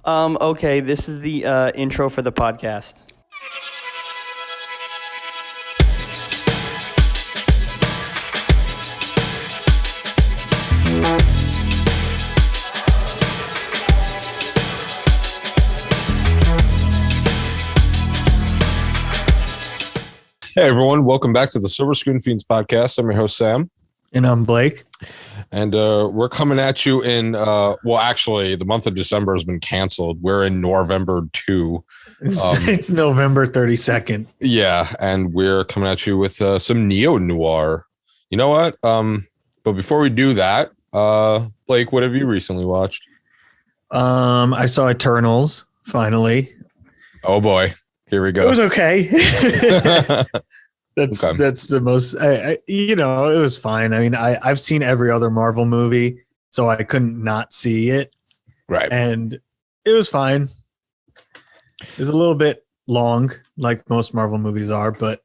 Okay, this is the intro for the podcast. Hey everyone, welcome back to the Silver Screen Fiends podcast. I'm your host Sam. And I'm Blake. And we're coming at you in, actually, the month of December has been canceled. We're in Noirvember 2. It's November 32nd. Yeah, and we're coming at you with some Neo-Noir. You know what? But before we do that, Blake, what have you recently watched? I saw Eternals, finally. Oh boy, here we go. It was okay. That's the most, it was fine. I mean, I've seen every other Marvel movie, so I couldn't not see it. Right. And it was fine. It was a little bit long, like most Marvel movies are, but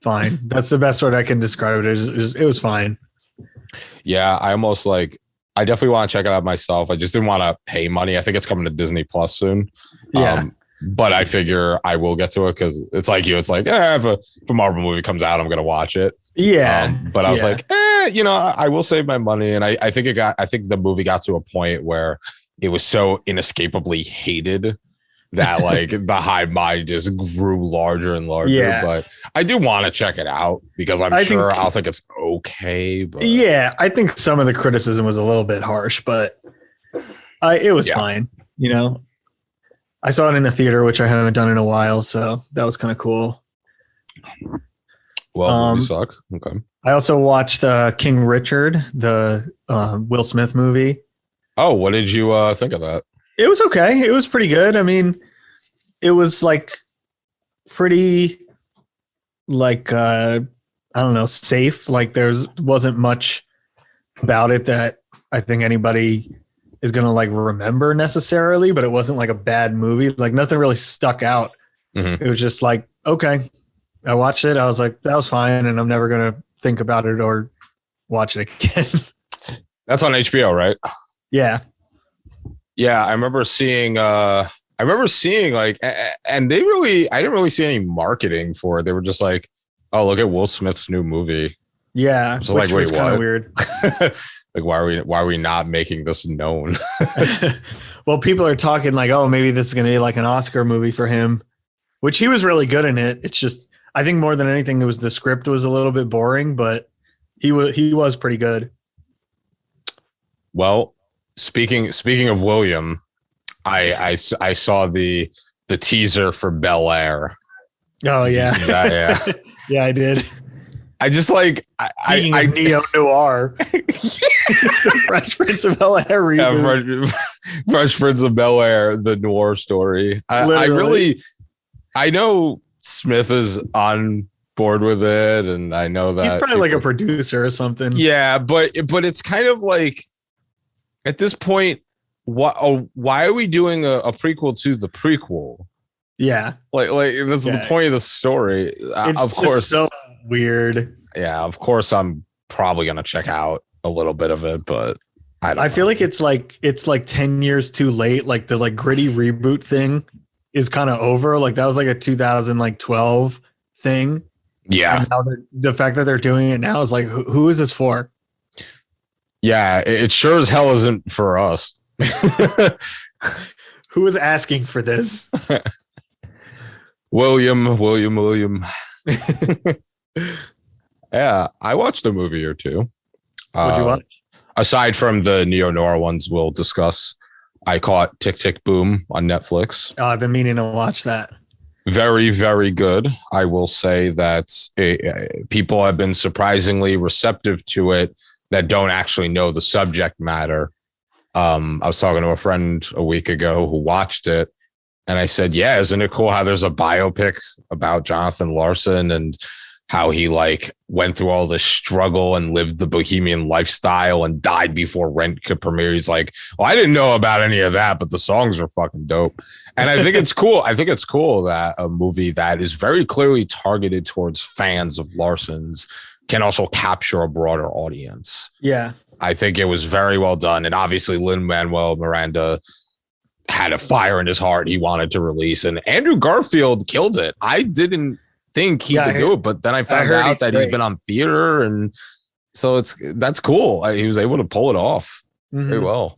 fine. That's the best word I can describe it. It was fine. Yeah, I definitely want to check it out myself. I just didn't want to pay money. I think it's coming to Disney Plus soon. Yeah. But I figure I will get to it because it's like you. It's like, if a Marvel movie comes out, I'm going to watch it. Yeah. But I was like, I will save my money. And I think the movie got to a point where it was so inescapably hated that like the hive mind just grew larger and larger. Yeah. But I do want to check it out because I'll think it's okay. But yeah, I think some of the criticism was a little bit harsh, but it was fine. I saw it in a theater, which I haven't done in a while, so that was kind of cool. Well, movies suck. Okay. I also watched King Richard, the Will Smith movie. Oh, what did you think of that? It was okay. It was pretty good. I mean, it was like pretty, like I don't know, safe. Like wasn't much about it that I think anybody is going to like remember necessarily, but it wasn't like a bad movie. Like nothing really stuck out. Mm-hmm. It was just like, okay, I watched it. I was like, that was fine. And I'm never going to think about it or watch it again. That's on HBO, right? Yeah. Yeah. I remember seeing like, and I didn't really see any marketing for it. They were just like, oh, look at Will Smith's new movie. Yeah. So which was kind of weird. Like, why are we not making this known? Well, people are talking like, oh, maybe this is going to be like an Oscar movie for him, which he was really good in it. It's just, I think more than anything, it was the script was a little bit boring, but he was pretty good. Well, speaking of William, I saw the teaser for Bel Air. Oh yeah. Yeah. Yeah, I did. I just like I Neo-Noir. The Fresh Prince of Bel-Air reboot. Yeah, Fresh Prince of Bel-Air, the noir story. I know Smith is on board with it, and I know that he's probably like a producer or something. Yeah, but it's kind of like at this point, why are we doing a prequel to the prequel? Yeah, like that's the point of the story. It's of course, so weird. Yeah, of course, I'm probably gonna check out a little bit of it, but I feel like it's like 10 years too late. Like the like gritty reboot thing is kind of over. Like that was like a 2012 thing. Yeah. And now the fact that they're doing it now is like, who is this for? Yeah, it sure as hell isn't for us. Who is asking for this? William. Yeah, I watched a movie or two. What'd you watch? Aside from the Neo-Noir ones we'll discuss, I caught Tick, Tick, Boom on Netflix. Oh, I've been meaning to watch that. Very, very good. I will say that people have been surprisingly receptive to it that don't actually know the subject matter. I was talking to a friend a week ago who watched it, and I said, yeah, isn't it cool how there's a biopic about Jonathan Larson and how he like went through all this struggle and lived the bohemian lifestyle and died before Rent could premiere. He's like, well, I didn't know about any of that, but the songs are fucking dope. And I think it's cool. I think it's cool that a movie that is very clearly targeted towards fans of Larson's can also capture a broader audience. Yeah. I think it was very well done. And obviously Lin-Manuel Miranda had a fire in his heart he wanted to release. And Andrew Garfield killed it. I didn't think he could do it, but then I found out that he's been on theater, and so that's cool. He was able to pull it off very well.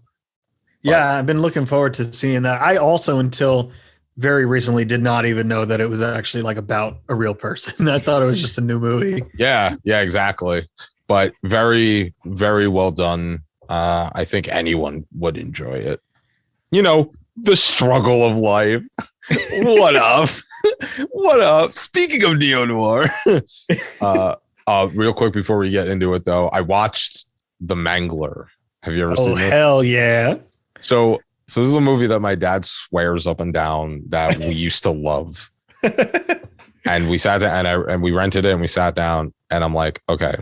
Yeah, I've been looking forward to seeing that. I also, until very recently, did not even know that it was actually like about a real person. I thought it was just a new movie. Yeah, exactly. But very, very well done. I think anyone would enjoy it. You know, the struggle of life. What up? What up? Speaking of Neo-Noir. Real quick before we get into it, though, I watched The Mangler. Have you ever seen it? Oh, hell yeah. So this is a movie that my dad swears up and down that we used to love. And we sat down and we rented it and we sat down and I'm like, okay,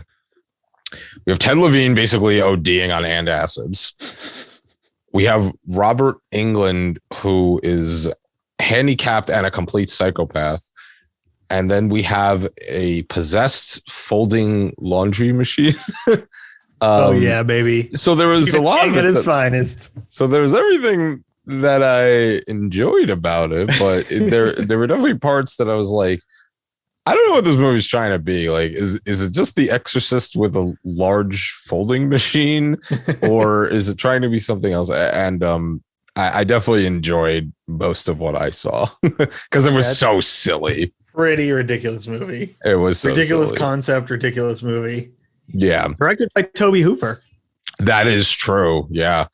we have Ted Levine basically ODing on antacids. We have Robert Englund, who is handicapped and a complete psychopath. And then we have a possessed folding laundry machine. Oh yeah, baby. So there was a lot of it at his finest. So there was everything that I enjoyed about it, but there were definitely parts that I was like, I don't know what this movie's trying to be. Like, is it just The Exorcist with a large folding machine, or is it trying to be something else? And I definitely enjoyed most of what I saw because it was so silly. Pretty ridiculous movie. It was so ridiculous silly. Concept, ridiculous movie. Yeah. Directed by Tobe Hooper. That is true. Yeah.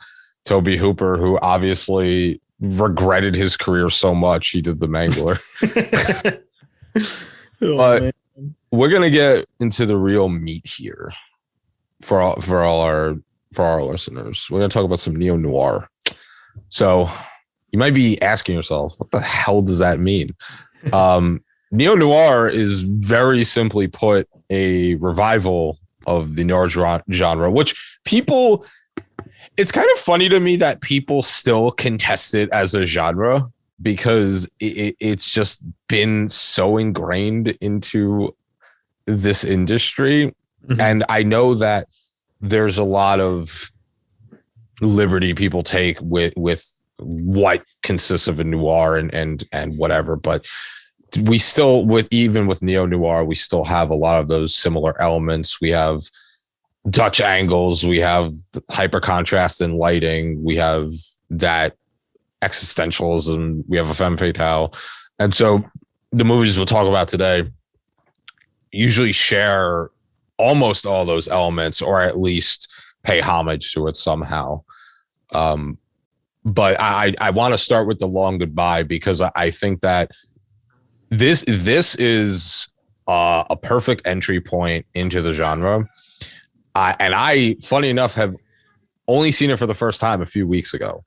Tobe Hooper, who obviously regretted his career so much, he did The Mangler. But we're going to get into the real meat here for all our listeners. We're going to talk about some neo-noir. So you might be asking yourself, what the hell does that mean? Neo-noir is very simply put a revival of the noir genre, which people, it's kind of funny to me that people still contest it as a genre because it's just been so ingrained into this industry. Mm-hmm. And I know that there's a lot of liberty people take with what consists of a noir and whatever, but we still, even with neo-noir, we still have a lot of those similar elements. We have Dutch angles, we have hyper contrast in lighting, we have that existentialism, we have a femme fatale. And so the movies we'll talk about today usually share almost all those elements, or at least pay homage to it somehow. But I want to start with The Long Goodbye because I think that this is a perfect entry point into the genre. I, funny enough, have only seen it for the first time a few weeks ago.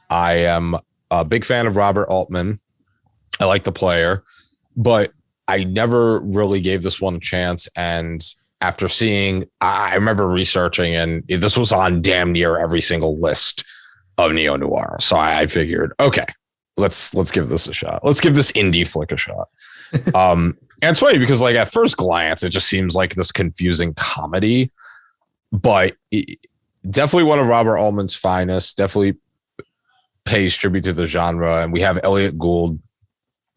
I am a big fan of Robert Altman. I like the player, but I never really gave this one a chance. And after seeing, I remember researching, and this was on damn near every single list of neo-noir. So I figured, okay, let's give this a shot. Let's give this indie flick a shot. And it's funny because, like, at first glance, it just seems like this confusing comedy, but definitely one of Robert Altman's finest. Definitely pays tribute to the genre. And we have Elliot Gould,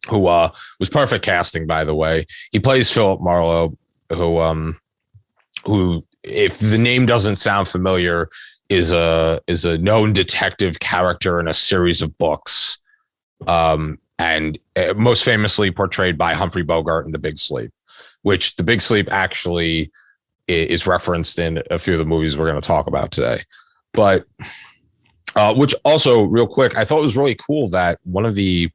who was perfect casting, by the way. He plays Philip Marlowe, who, if the name doesn't sound familiar, is a known detective character in a series of books. And most famously portrayed by Humphrey Bogart in The Big Sleep, which The Big Sleep actually is referenced in a few of the movies we're going to talk about today. But which also, real quick, I thought it was really cool that one of the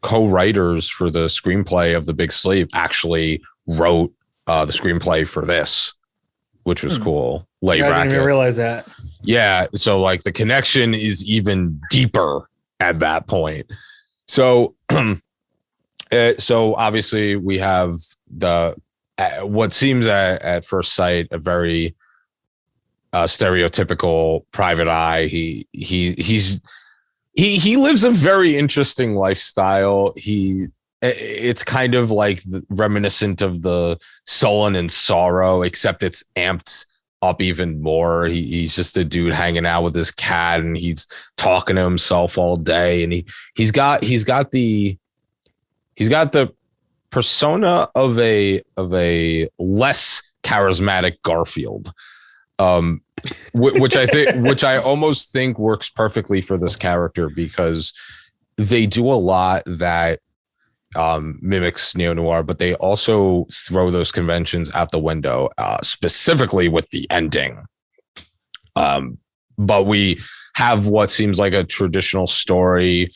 co-writers for the screenplay of The Big Sleep actually wrote the screenplay for this, which was cool. I didn't even realize that. Yeah. So, like, the connection is even deeper at that point. So, so obviously we have the what seems at first sight a very stereotypical private eye. He lives a very interesting lifestyle. It's kind of like reminiscent of the Sullen and Sorrow, except it's amped up even more. He's just a dude hanging out with his cat, and he's talking to himself all day, and he's got the persona of a less charismatic Garfield, which I almost think works perfectly for this character, because they do a lot that mimics neo-noir, but they also throw those conventions out the window, specifically with the ending. But we have what seems like a traditional story.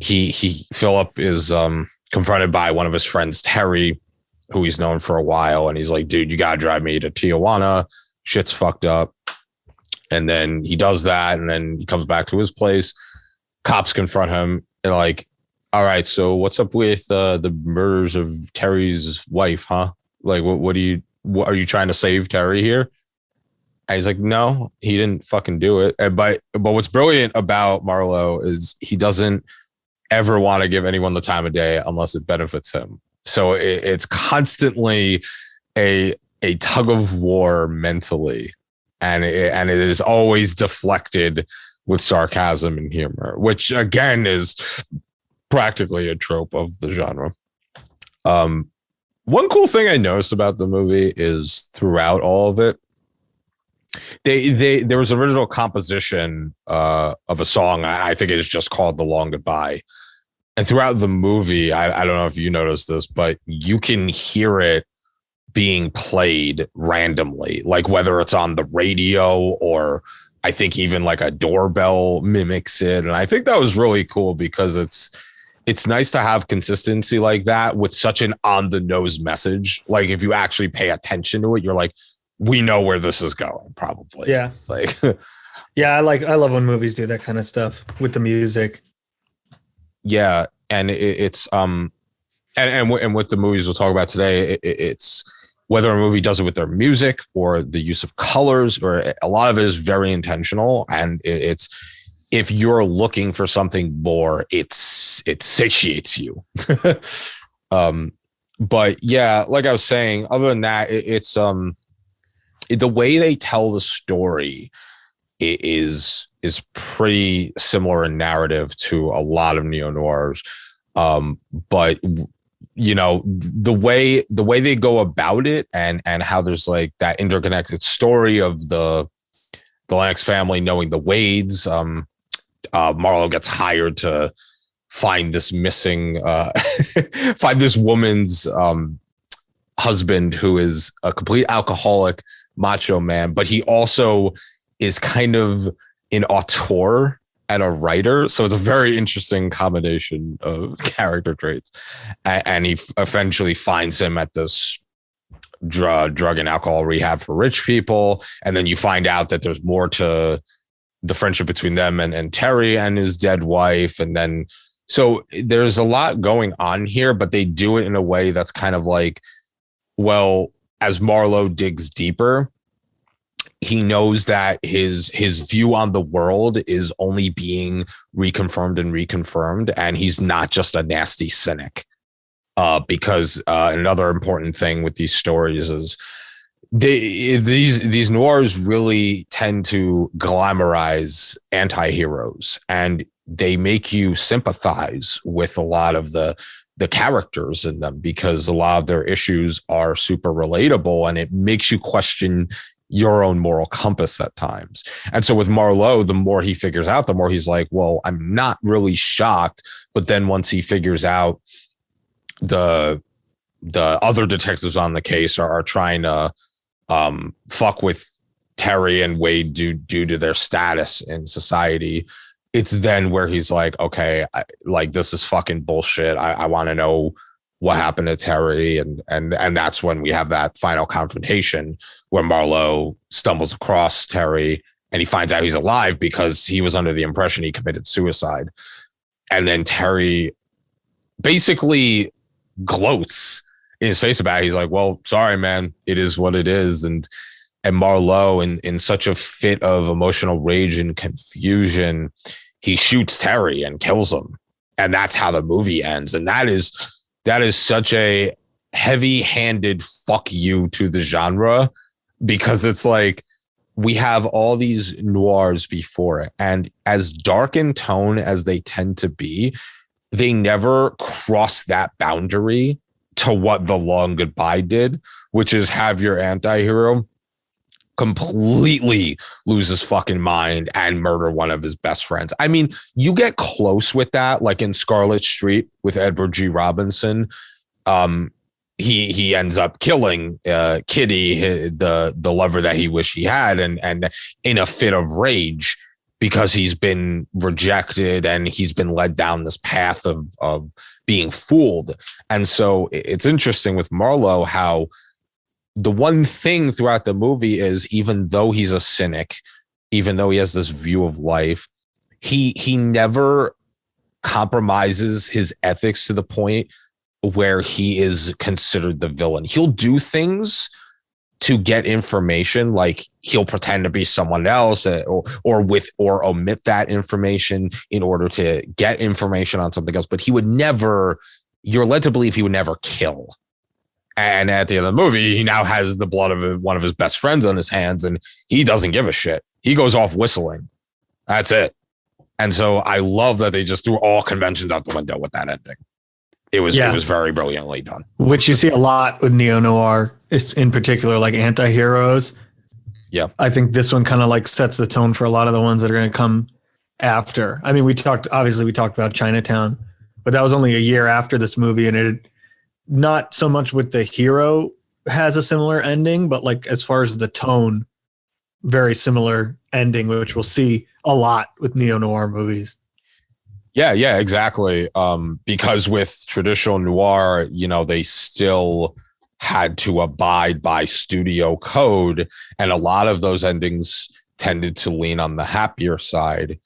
Philip is confronted by one of his friends, Terry, who he's known for a while, and he's like, dude, you gotta drive me to Tijuana, shit's fucked up. And then he does that, and then he comes back to his place. Cops confront him, and like, all right, so what's up with the murders of Terry's wife, huh? Like, what are you trying to save Terry here? And he's like, no, he didn't fucking do it. But what's brilliant about Marlowe is he doesn't ever want to give anyone the time of day unless it benefits him. So it's constantly a tug of war mentally, and it is always deflected with sarcasm and humor, which again is practically a trope of the genre. One cool thing I noticed about the movie is throughout all of it, there was an original composition of a song. I think it is just called "The Long Goodbye," and throughout the movie, I don't know if you noticed this, but you can hear it being played randomly, like whether it's on the radio or I think even like a doorbell mimics it. And I think that was really cool, because it's nice to have consistency like that with such an on the nose message. Like if you actually pay attention to it, you're like, we know where this is going, probably. Yeah. Like, yeah, I love when movies do that kind of stuff with the music. Yeah. And it's, and with the movies we'll talk about today, it's whether a movie does it with their music or the use of colors, or a lot of it is very intentional. And it's, if you're looking for something more, it satiates you. But yeah, like I was saying, other than that, it's the way they tell the story is pretty similar in narrative to a lot of neo-noirs. But you know, the way they go about it, and how there's like that interconnected story of the Lennox family knowing the Wades. Marlowe gets hired to find this missing, find this woman's husband, who is a complete alcoholic macho man, but he also is kind of an auteur and a writer. So it's a very interesting combination of character traits. And he eventually finds him at this drug and alcohol rehab for rich people. And then you find out that there's more to the friendship between them and Terry and his dead wife. And then, so there's a lot going on here, but they do it in a way that's kind of like, well, as Marlowe digs deeper, he knows that his view on the world is only being reconfirmed, and he's not just a nasty cynic. Because another important thing with these stories is these noirs really tend to glamorize anti-heroes, and they make you sympathize with a lot of the characters in them, because a lot of their issues are super relatable, and it makes you question your own moral compass at times. And so with Marlowe, the more he figures out, the more he's like, well, I'm not really shocked. But then once he figures out the other detectives on the case are trying to fuck with Terry and Wade due to their status in society, it's then where he's like, okay, like this is fucking bullshit. I want to know what happened to Terry. And that's when we have that final confrontation where Marlowe stumbles across Terry and he finds out he's alive because he was under the impression he committed suicide. And then Terry basically gloats in his face about it. He's like, well, sorry, man, it is what it is. And Marlowe, in such a fit of emotional rage and confusion, he shoots Terry and kills him. And that's how the movie ends. And that is such a heavy-handed fuck you to the genre because it's like we have all these noirs before it, and as dark in tone as they tend to be, they never cross that boundary to what The Long Goodbye did, which is have your anti-hero completely lose his fucking mind and murder one of his best friends. I mean, you get close with that, like in Scarlet Street with Edward G. Robinson. He ends up killing Kitty, the lover that he wished he had, and in a fit of rage because he's been rejected and he's been led down this path of being fooled. And so it's interesting with Marlowe how the one thing throughout the movie is, even though he's a cynic, even though he has this view of life, he never compromises his ethics to the point where he is considered the villain. He'll do things to get information, like he'll pretend to be someone else or omit that information in order to get information on something else. But he would never, you're led to believe he would never kill. And at the end of the movie, he now has the blood of one of his best friends on his hands, and he doesn't give a shit. He goes off whistling. That's it. And so I love that they just threw all conventions out the window with that ending. It was very brilliantly done. Which you see a lot with neo-noir, in particular, like anti-heroes. Yeah. I think this one kind of like sets the tone for a lot of the ones that are going to come after. I mean, we talked about Chinatown, but that was only a year after this movie, and it not so much with the hero has a similar ending, but like as far as the tone, very similar ending, which we'll see a lot with neo-noir movies. Yeah, exactly. Because with traditional noir, they still had to abide by studio code, and a lot of those endings tended to lean on the happier side.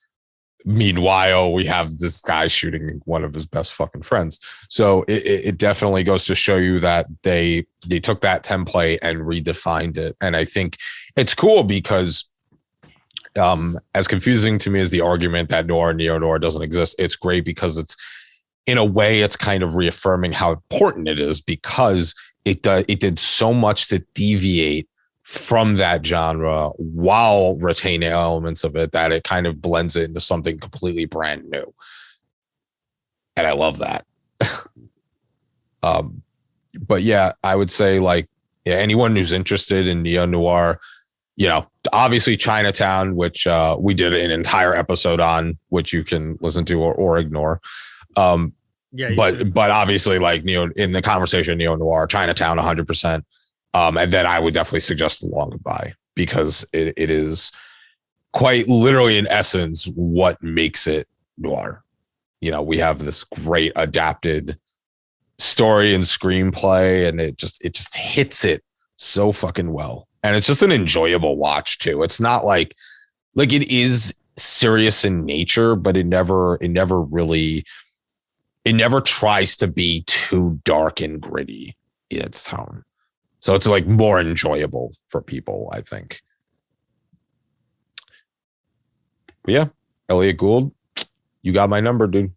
Meanwhile, we have this guy shooting one of his best fucking friends. So it definitely goes to show you that they took that template and redefined it. And I think it's cool because as confusing to me as the argument that noir and neo-noir doesn't exist, it's great because it's, in a way, it's kind of reaffirming how important it is, because it did so much to deviate from that genre while retaining elements of it, that it kind of blends it into something completely brand new. And I love that. But yeah, I would say anyone who's interested in neo-noir, obviously Chinatown, which we did an entire episode on, which you can listen to or ignore. But obviously, in the conversation, neo-noir, Chinatown, 100%. And then I would definitely suggest The Long Goodbye, because it is quite literally, in essence, what makes it noir. We have this great adapted story and screenplay, and it just hits it so fucking well. And it's just an enjoyable watch too. It's not like it is serious in nature, but it never tries to be too dark and gritty in its tone. So it's more enjoyable for people, I think. But yeah, Elliot Gould, you got my number, dude.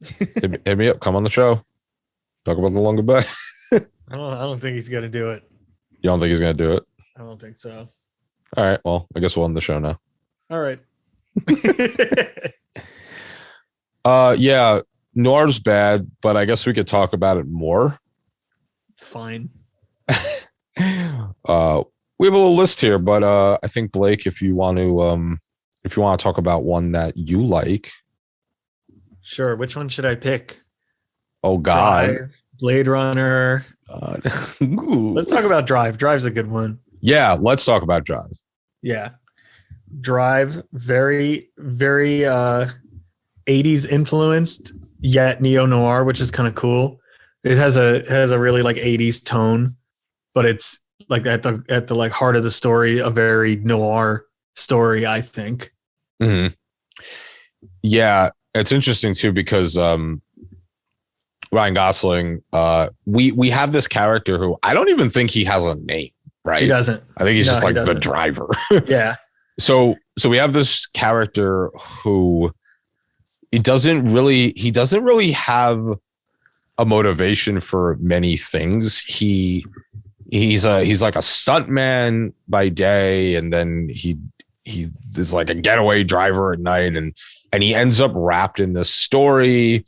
Hit me up. Come on the show. Talk about The Long Goodbye. I don't think he's gonna do it. You don't think he's gonna do it? I don't think so. All right. Well, I guess we'll end the show now. All right. Yeah, noir's bad, but I guess we could talk about it more. Fine. We have a little list here, but I think, Blake, if you want to talk about one that you like. Sure. Which one should I pick? Oh God. Drive, Blade Runner. Let's talk about Drive. Drive's a good one. Yeah, let's talk about Drive. Yeah. Drive, very, very 80s influenced, yet neo-noir, which is kind of cool. It has a really 80s tone, but it's at the heart of the story, a very noir story, I think. Mm-hmm. Yeah, it's interesting too, because Ryan Gosling, we have this character who I don't even think he has a name, right? He doesn't. I think he's just the driver. Yeah. So we have this character who he doesn't really have a motivation for many things. He he's like a stuntman by day, and then he is like a getaway driver at night, and he ends up wrapped in this story.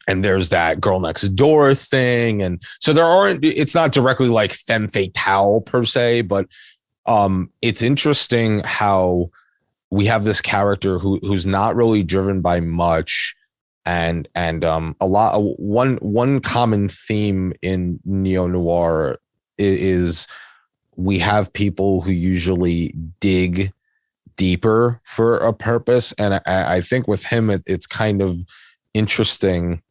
And there's that girl next door thing, and so it's not directly like femme fatale per se, but it's interesting how we have this character who's not really driven by much, and one common theme in neo-noir is we have people who usually dig deeper for a purpose. And I think with him, it's kind of interesting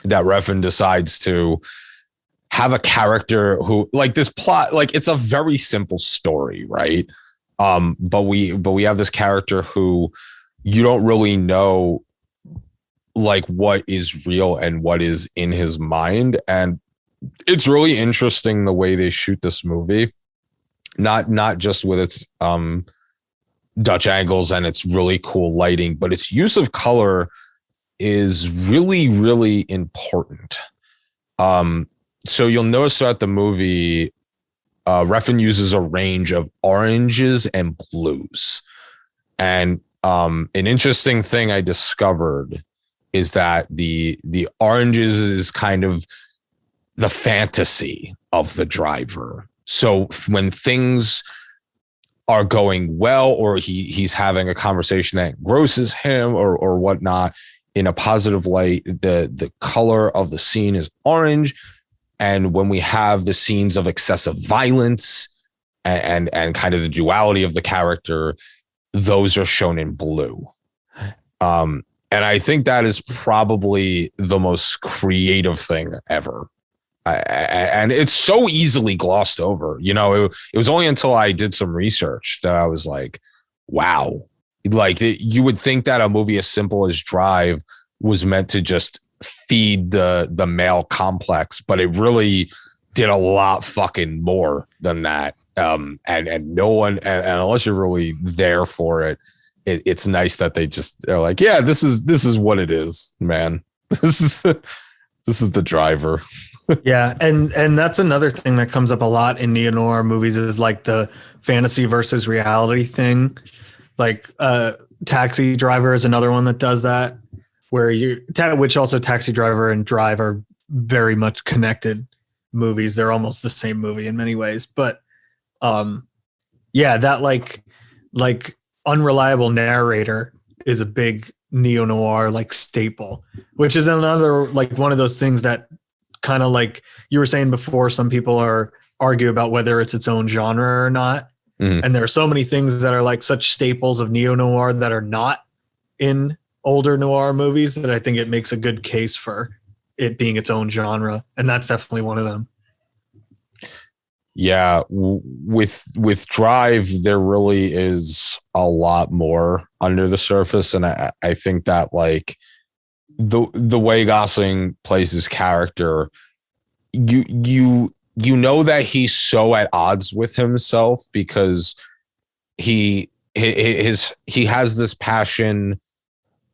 that Refn decides to have a character who, like, this plot, like, it's a very simple story, right? But we have this character who you don't really know, like, what is real and what is in his mind. And it's really interesting the way they shoot this movie, not just with its Dutch angles and its really cool lighting, but its use of color is really, really important. So you'll notice throughout the movie, Refn uses a range of oranges and blues. And an interesting thing I discovered is that the oranges is kind of the fantasy of the driver. So when things are going well, or he's having a conversation that engrosses him or whatnot in a positive light, the color of the scene is orange. And when we have the scenes of excessive violence and kind of the duality of the character, those are shown in blue. And I think that is probably the most creative thing ever. And it's so easily glossed over. You know, it was only until I did some research that I was like, wow. Like, you would think that a movie as simple as Drive was meant to just feed the male complex, but it really did a lot fucking more than that. And no one, and unless you're really there for it, it's nice that they're like, yeah, this is what it is, man. This is the driver. Yeah, and that's another thing that comes up a lot in neo-noir movies is like the fantasy versus reality thing. Like Taxi Driver is another one that does that, which also Taxi Driver and Drive are very much connected movies. They're almost the same movie in many ways. But yeah, that like unreliable narrator is a big neo-noir like staple, which is another like one of those things that kind of, like you were saying before, some people argue about whether it's its own genre or not. Mm-hmm. And there are so many things that are like such staples of neo-noir that are not in older noir movies that I think it makes a good case for it being its own genre. And that's definitely one of them. Yeah. With Drive, there really is a lot more under the surface. And I think that, like, the way Gosling plays his character, you know that he's so at odds with himself because he has this passion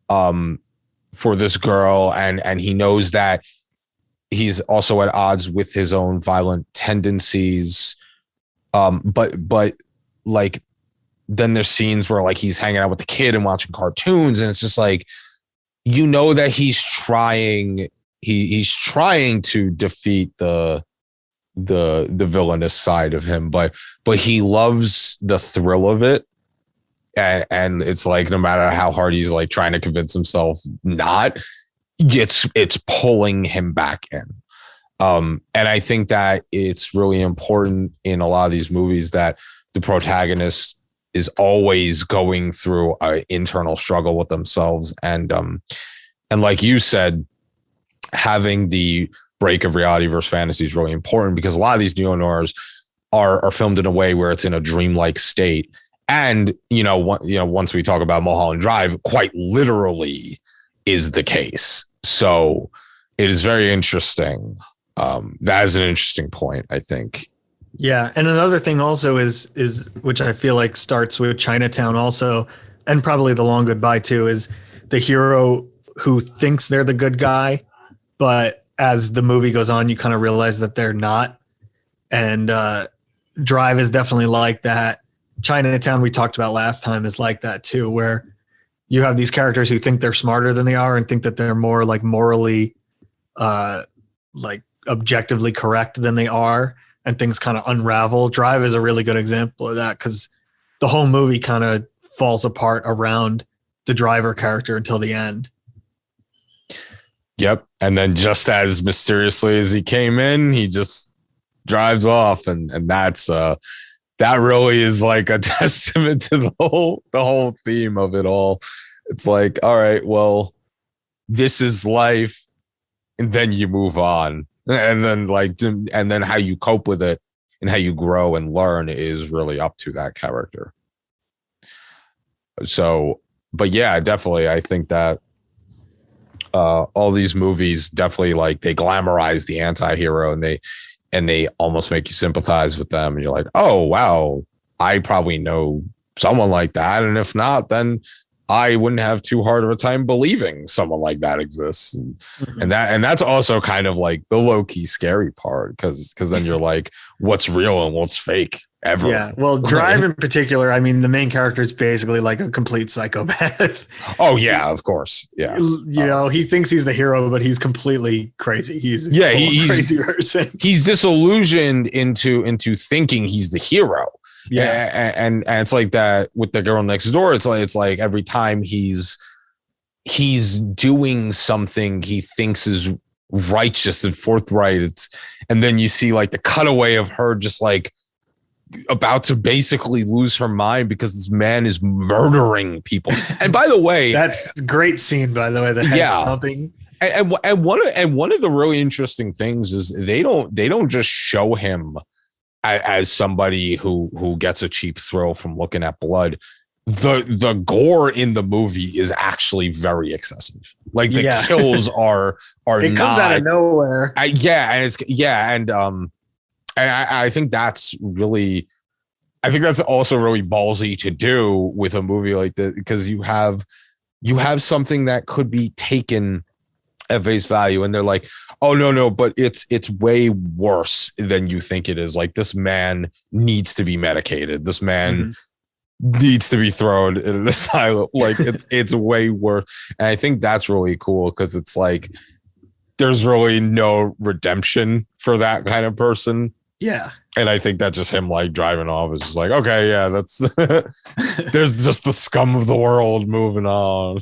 for this girl, and he knows that he's also at odds with his own violent tendencies. But like, then there's scenes where, like, he's hanging out with the kid and watching cartoons, and it's just like, you know that he's trying to defeat the villainous side of him, but he loves the thrill of it. And it's like, no matter how hard he's like trying to convince himself not, it's pulling him back in. And I think that it's really important in a lot of these movies that the protagonist is always going through an internal struggle with themselves. And like you said, having the break of reality versus fantasy is really important, because a lot of these neo-noirs are filmed in a way where it's in a dreamlike state. And, once we talk about Mulholland Drive, quite literally is the case. So it is very interesting. That is an interesting point, I think. Yeah. And another thing also is which I feel like starts with Chinatown also, and probably The Long Goodbye too, is the hero who thinks they're the good guy, but as the movie goes on, you kind of realize that they're not. And Drive is definitely like that. Chinatown, we talked about last time, is like that too, where you have these characters who think they're smarter than they are and think that they're more like morally, like objectively correct than they are, and things kind of unravel. Drive is a really good example of that because the whole movie kind of falls apart around the driver character until the end. Yep. And then just as mysteriously as he came in, he just drives off. And that's that really is like a testament to the whole theme of it all. It's like, all right, well, this is life. And then you move on. And then how you cope with it and how you grow and learn is really up to that character. So, but yeah, definitely. I think that all these movies definitely like they glamorize the anti-hero and they almost make you sympathize with them. And you're like, oh, wow, I probably know someone like that. And if not, then I wouldn't have too hard of a time believing someone like that exists. And that's also kind of like the low key scary part. Cause then you're like, what's real and what's fake ever. Yeah. Well, Drive in particular, I mean, the main character is basically like a complete psychopath. Oh yeah, of course. Yeah. You know, he thinks he's the hero, but he's completely crazy. He's crazy person. He's disillusioned into thinking he's the hero. Yeah. And it's like that with the girl next door. It's like every time he's doing something he thinks is righteous and forthright. And then you see like the cutaway of her just like about to basically lose her mind because this man is murdering people. And by the way, that's a great scene, by the way. Something. And one of the really interesting things is they don't just show him as somebody who gets a cheap thrill from looking at blood. The gore in the movie is actually very excessive. Like the kills are it comes out of nowhere. I think that's really, I think that's also really ballsy to do with a movie like this, because you have something that could be taken at face value and they're like, oh no, but it's way worse than you think it is. Like this man needs to be medicated. This man needs to be thrown in an asylum. Like it's way worse. And I think that's really cool because it's like there's really no redemption for that kind of person. Yeah. And I think that just him like driving off is just like, okay, yeah, that's there's just the scum of the world moving on.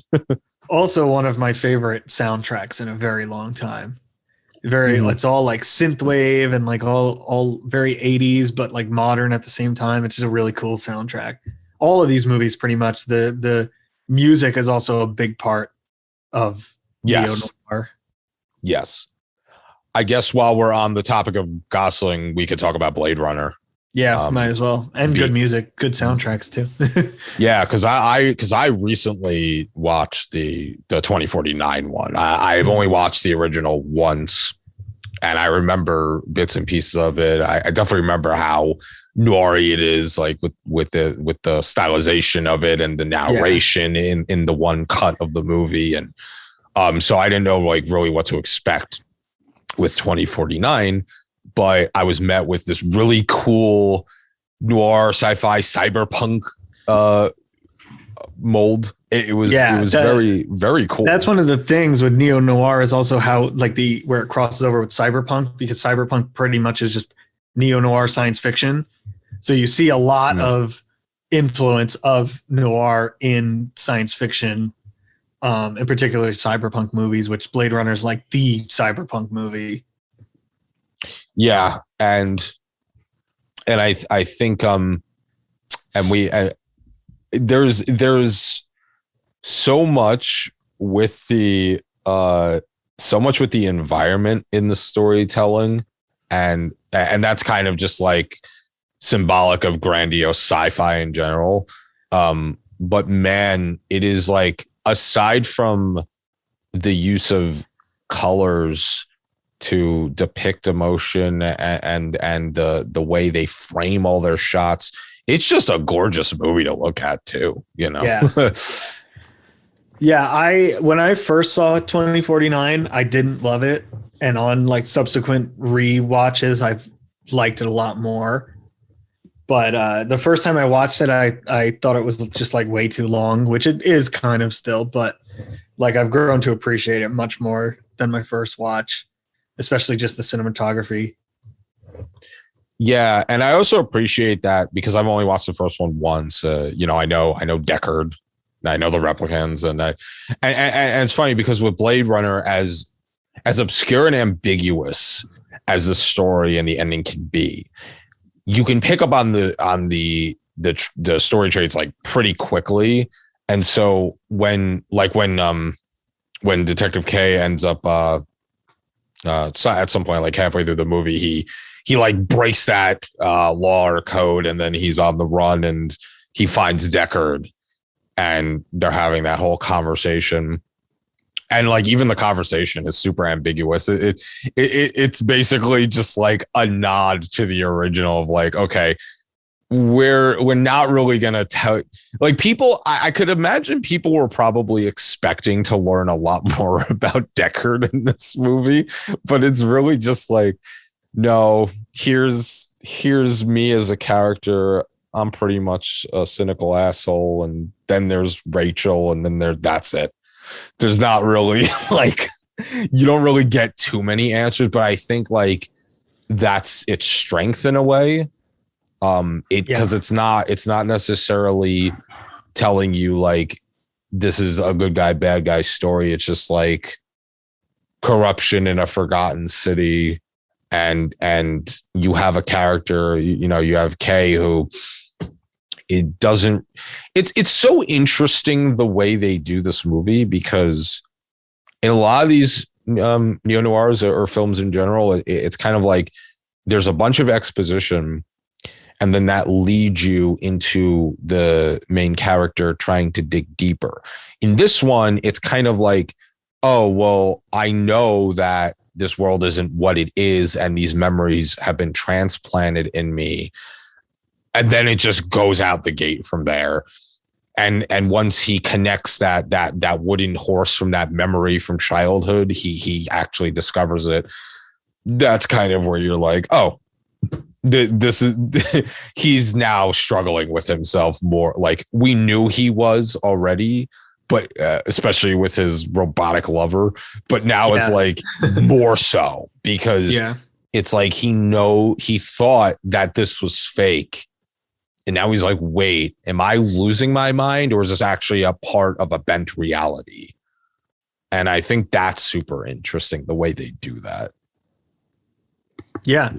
Also one of my favorite soundtracks in a very long time. It's all like synthwave and like all very 80s, but like modern at the same time. It's just a really cool soundtrack. All of these movies, pretty much the music is also a big part of Neo-Noir. Yes. I guess while we're on the topic of Gosling, we could talk about Blade Runner. Yeah, might as well. And good music, good soundtracks too. Yeah, because I recently watched the 2049 one. I've only watched the original once, and I remember bits and pieces of it. I definitely remember how noir it is, like with the stylization of it and the narration in the one cut of the movie, and so I didn't know like really what to expect with 2049. But I was met with this really cool noir sci-fi cyberpunk mold. It was very, very cool. That's one of the things with neo-noir is also how like where it crosses over with cyberpunk, because cyberpunk pretty much is just neo-noir science fiction. So you see a lot of influence of noir in science fiction, in particular cyberpunk movies, which Blade Runner is like the cyberpunk movie. Yeah, and I think there's so much with the environment in the storytelling, and that's kind of just like symbolic of grandiose sci-fi in general. But man, it is like, aside from the use of colors to depict emotion and the way they frame all their shots, it's just a gorgeous movie to look at too, you know? Yeah. When I first saw 2049, I didn't love it. And on like subsequent rewatches, I've liked it a lot more. But the first time I watched it, I thought it was just like way too long, which it is kind of still, but like I've grown to appreciate it much more than my first watch, especially just the cinematography. Yeah, and I also appreciate that because I've only watched the first one once. You know, I know Deckard, I know the replicants, and it's funny because with Blade Runner, as obscure and ambiguous as the story and the ending can be, you can pick up on the story traits like pretty quickly. And so when Detective K ends up at some point, like halfway through the movie, he like breaks that law or code, and then he's on the run and he finds Deckard, and they're having that whole conversation. And like even the conversation is super ambiguous. It's basically just like a nod to the original of like, okay, we're not really gonna tell, like, people. I could imagine people were probably expecting to learn a lot more about Deckard in this movie, but it's really just like, no, here's me as a character. I'm pretty much a cynical asshole, and then there's Rachel, and then that's it. There's not really like, you don't really get too many answers, but I think like that's its strength in a way. Because it's not necessarily telling you like this is a good guy, bad guy story. It's just like corruption in a forgotten city, and you have a character, you know, you have Kay, who it's so interesting the way they do this movie, because in a lot of these neo-noirs or films in general, it's kind of like there's a bunch of exposition, and then that leads you into the main character trying to dig deeper. In this one, it's kind of like, oh, well, I know that this world isn't what it is, and these memories have been transplanted in me. And then it just goes out the gate from there. And once he connects that wooden horse from that memory from childhood, he actually discovers it. That's kind of where you're like, oh, this is he's now struggling with himself more. Like we knew he was already, but especially with his robotic lover. But now it's like more so, because it's like he thought that this was fake. And now he's like, wait, am I losing my mind, or is this actually a part of a bent reality? And I think that's super interesting, the way they do that. Yeah.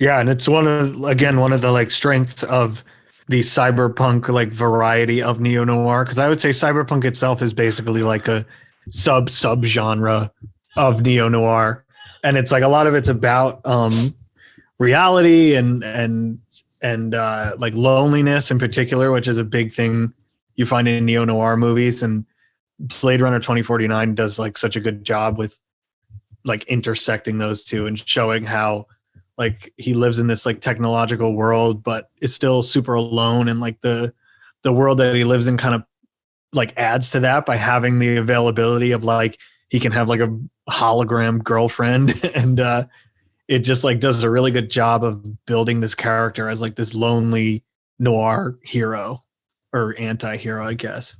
Yeah. And it's one of the like strengths of the cyberpunk like variety of neo-noir. Cause I would say cyberpunk itself is basically like a sub genre of neo-noir. And it's like a lot of it's about reality and like loneliness in particular, which is a big thing you find in neo-noir movies. And Blade Runner 2049 does like such a good job with like intersecting those two and showing how like he lives in this like technological world, but is still super alone. And like the world that he lives in kind of like adds to that by having the availability of like, he can have like a hologram girlfriend and it just like does a really good job of building this character as like this lonely noir hero or anti-hero, I guess.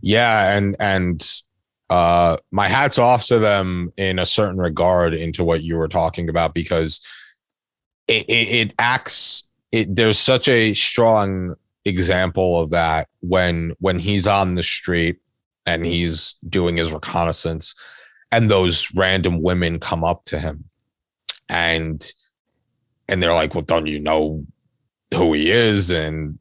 Yeah. And my hat's off to them in a certain regard into what you were talking about, because there's such a strong example of that when he's on the street and he's doing his reconnaissance and those random women come up to him and they're like, well, don't you know who he is? And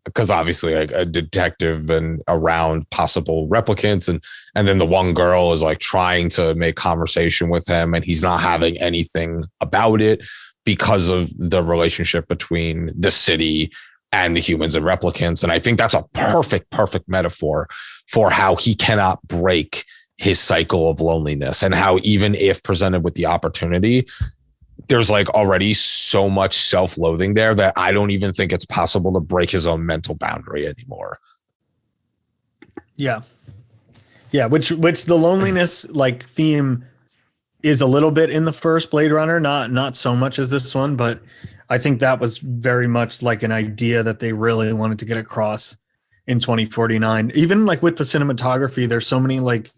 because obviously like a detective and around possible replicants, and then the one girl is like trying to make conversation with him and he's not having anything about it because of the relationship between the city and the humans and replicants. And I think that's a perfect metaphor for how he cannot break his cycle of loneliness, and how even if presented with the opportunity, there's like already so much self-loathing there that I don't even think it's possible to break his own mental boundary anymore. Yeah. Yeah. Which the loneliness like theme is a little bit in the first Blade Runner, not so much as this one, but I think that was very much like an idea that they really wanted to get across in 2049. Even like with the cinematography, there's so many like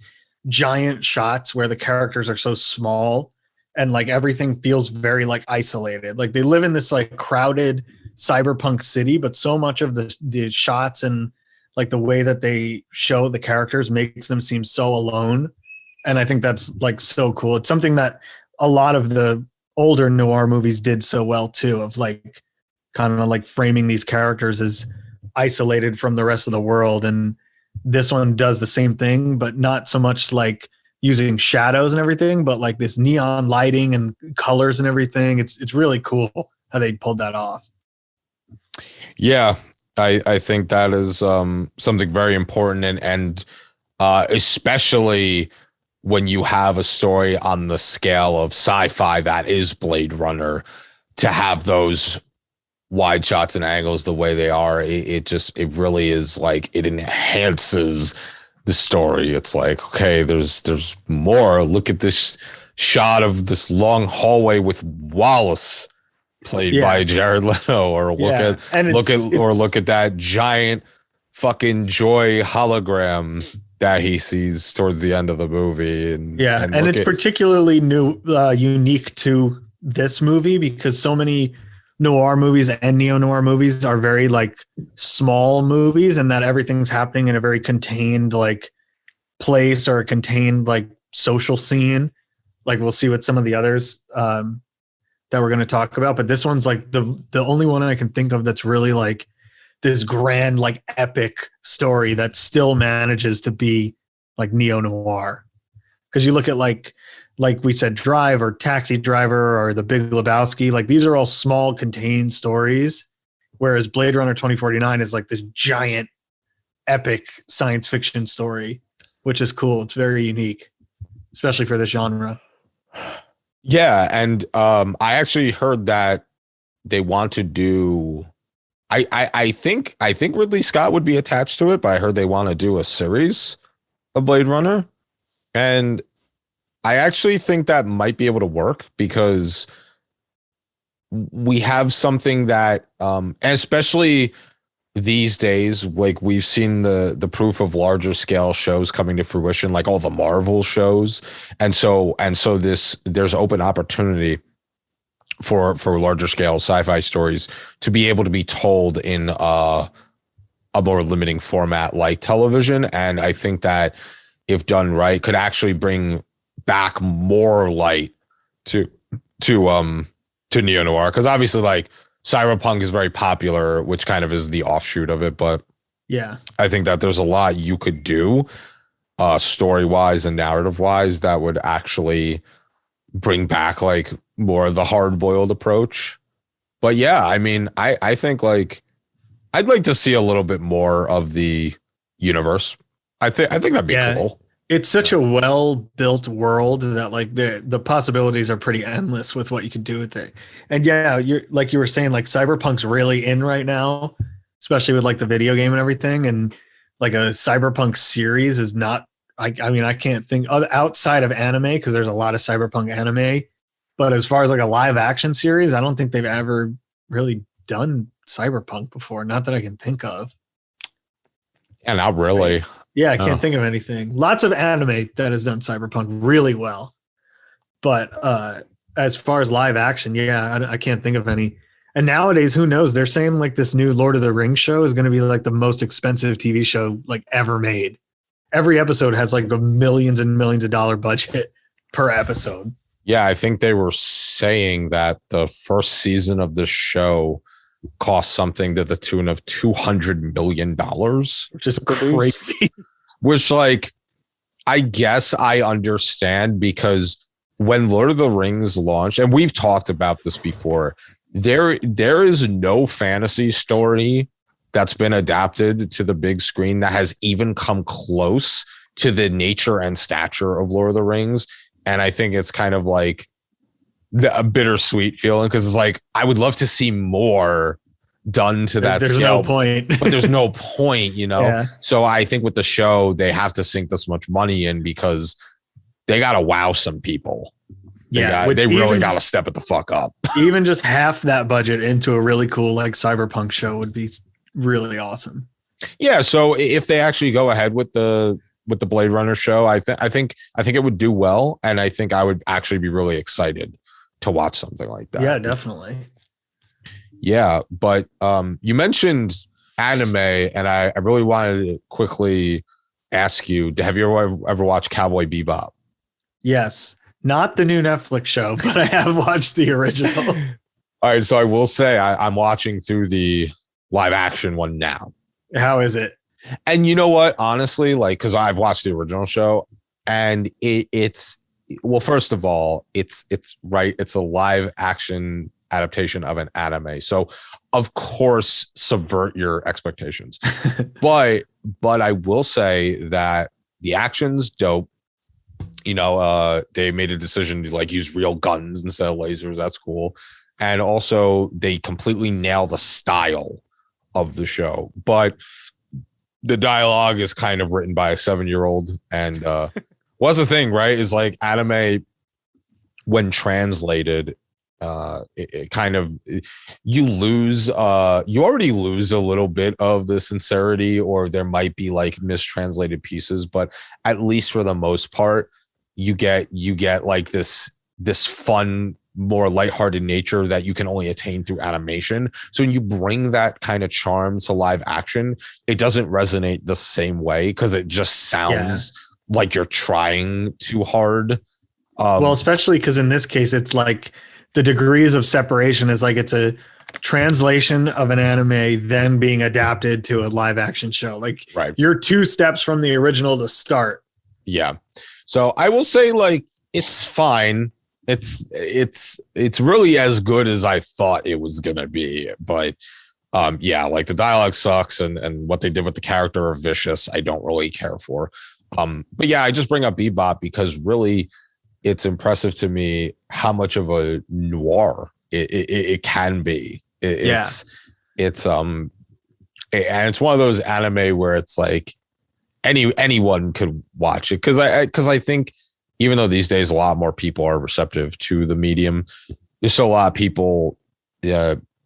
giant shots where the characters are so small and like everything feels very like isolated. Like they live in this like crowded cyberpunk city, but so much of the shots and like the way that they show the characters makes them seem so alone. And I think that's like so cool. It's something that a lot of the older noir movies did so well too, of like kind of like framing these characters as isolated from the rest of the world. And this one does the same thing, but not so much like using shadows and everything, but like this neon lighting and colors and everything. It's really cool how they pulled that off. Yeah, I think that is something very important, and especially when you have a story on the scale of sci-fi that is Blade Runner, to have those wide shots and angles the way they are, it really is like, it enhances the story. It's like, okay, there's more. Look at this shot of this long hallway with Wallace played by Jared Leto, or look at that giant fucking Joy hologram that he sees towards the end of the movie. And it's particularly unique to this movie because so many noir movies and neo-noir movies are very like small movies, and that everything's happening in a very contained like place or a contained like social scene. Like we'll see with some of the others that we're going to talk about, but this one's like the only one I can think of that's really like this grand, like epic story that still manages to be like neo-noir. Because you look at like we said, Drive or Taxi Driver or The Big Lebowski, like these are all small contained stories. Whereas Blade Runner 2049 is like this giant epic science fiction story, which is cool. It's very unique, especially for this genre. Yeah. And I actually heard that they want to do, I think Ridley Scott would be attached to it, but I heard they want to do a series of Blade Runner. And I actually think that might be able to work because we have something that, especially these days, like we've seen the proof of larger scale shows coming to fruition, like all the Marvel shows. And so there's open opportunity for larger scale sci-fi stories to be able to be told in a more limiting format like television. And I think that if done right, could actually bring back more light to neo-noir. Because obviously like cyberpunk is very popular, which kind of is the offshoot of it. But yeah, I think that there's a lot you could do story-wise and narrative-wise that would actually bring back like more of the hard-boiled approach. But yeah, I mean, I think like I'd like to see a little bit more of the universe. I think that'd be cool. It's such a well-built world that like the possibilities are pretty endless with what you can do with it. And yeah, you're like you were saying, like cyberpunk's really in right now, especially with like the video game and everything. And like a cyberpunk series is not, I mean, I can't think outside of anime because there's a lot of cyberpunk anime. But as far as like a live action series, I don't think they've ever really done cyberpunk before. Not that I can think of. Yeah, not really. Yeah, I can't think of anything. Lots of anime that has done cyberpunk really well. But as far as live action, yeah, I can't think of any. And nowadays, who knows? They're saying like this new Lord of the Rings show is going to be like the most expensive TV show like ever made. Every episode has like millions and millions of dollar budget per episode. Yeah, I think they were saying that the first season of the show cost something to the tune of $200 million, which is crazy. Which, like, I guess I understand because when Lord of the Rings launched, and we've talked about this before, there is no fantasy story that's been adapted to the big screen that has even come close to the nature and stature of Lord of the Rings. And I think it's kind of like a bittersweet feeling because it's like, I would love to see more done to that there's scale. No point. But there's no point, you know? Yeah. So I think with the show, they have to sink this much money in because they got to wow some people. They really got to step it the fuck up. Even just half that budget into a really cool like cyberpunk show would be really awesome. Yeah, so if they actually go ahead with the Blade Runner show, I think it would do well, and I think I would actually be really excited to watch something like that. Yeah, definitely. Yeah, but you mentioned anime, and I really wanted to quickly ask you, have you ever watched Cowboy Bebop? Yes. Not the new Netflix show, but I have watched the original. All right, so I will say I'm watching through the live action one now. How is it? And you know what? Honestly, like, because I've watched the original show, and it's well, first of all, it's right. It's a live action adaptation of an anime, so of course subvert your expectations. but I will say that the action's dope. You know, they made a decision to like use real guns instead of lasers. That's cool. And also they completely nail the style of the show. But the dialogue is kind of written by a 7-year-old. And what's the thing, right? Is like anime, when translated, it kind of, you already lose a little bit of the sincerity, or there might be like mistranslated pieces, but at least for the most part, you get like this fun, more lighthearted nature that you can only attain through animation. So when you bring that kind of charm to live action, it doesn't resonate the same way because it just sounds like you're trying too hard. Well, especially because in this case, it's like the degrees of separation is like it's a translation of an anime then being adapted to a live action show. Like you're 2 steps from the original to start. Yeah. So I will say, like, it's fine. It's really as good as I thought it was gonna be. But yeah, like the dialogue sucks, and what they did with the character of Vicious, I don't really care for. But yeah, I just bring up Bebop because really it's impressive to me how much of a noir it can be. And it's one of those anime where it's like anyone could watch it, because I think even though these days a lot more people are receptive to the medium, there's still a lot of people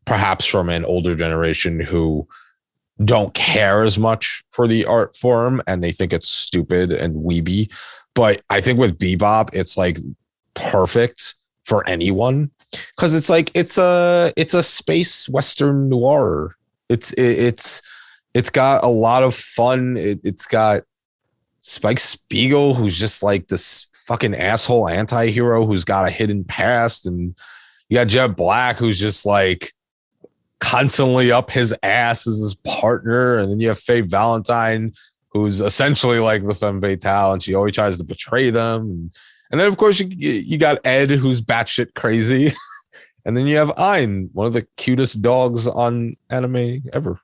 perhaps from an older generation who don't care as much for the art form and they think it's stupid and weeby. But I think with Bebop, it's like perfect for anyone, because it's like it's a space western noir. It's got a lot of fun. It's got Spike Spiegel, who's just like this fucking asshole anti-hero who's got a hidden past, and you got Jet Black, who's just like constantly up his ass as his partner, and then you have Faye Valentine, who's essentially like the femme fatale, and she always tries to betray them. And then of course you got Ed, who's batshit crazy. And then you have Ein, one of the cutest dogs on anime ever.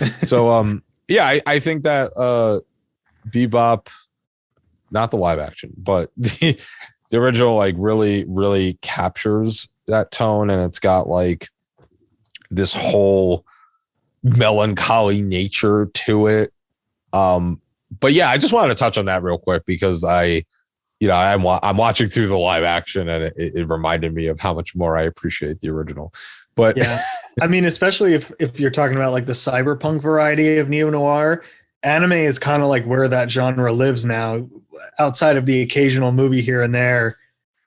So, yeah, I think that Bebop, not the live action, but the original, like really, really captures that tone. And it's got like this whole melancholy nature to it. But yeah, I just wanted to touch on that real quick because I'm watching through the live action, and it reminded me of how much more I appreciate the original. But yeah, I mean, especially if you're talking about like the cyberpunk variety of neo-noir, anime is kind of like where that genre lives now. Outside of the occasional movie here and there,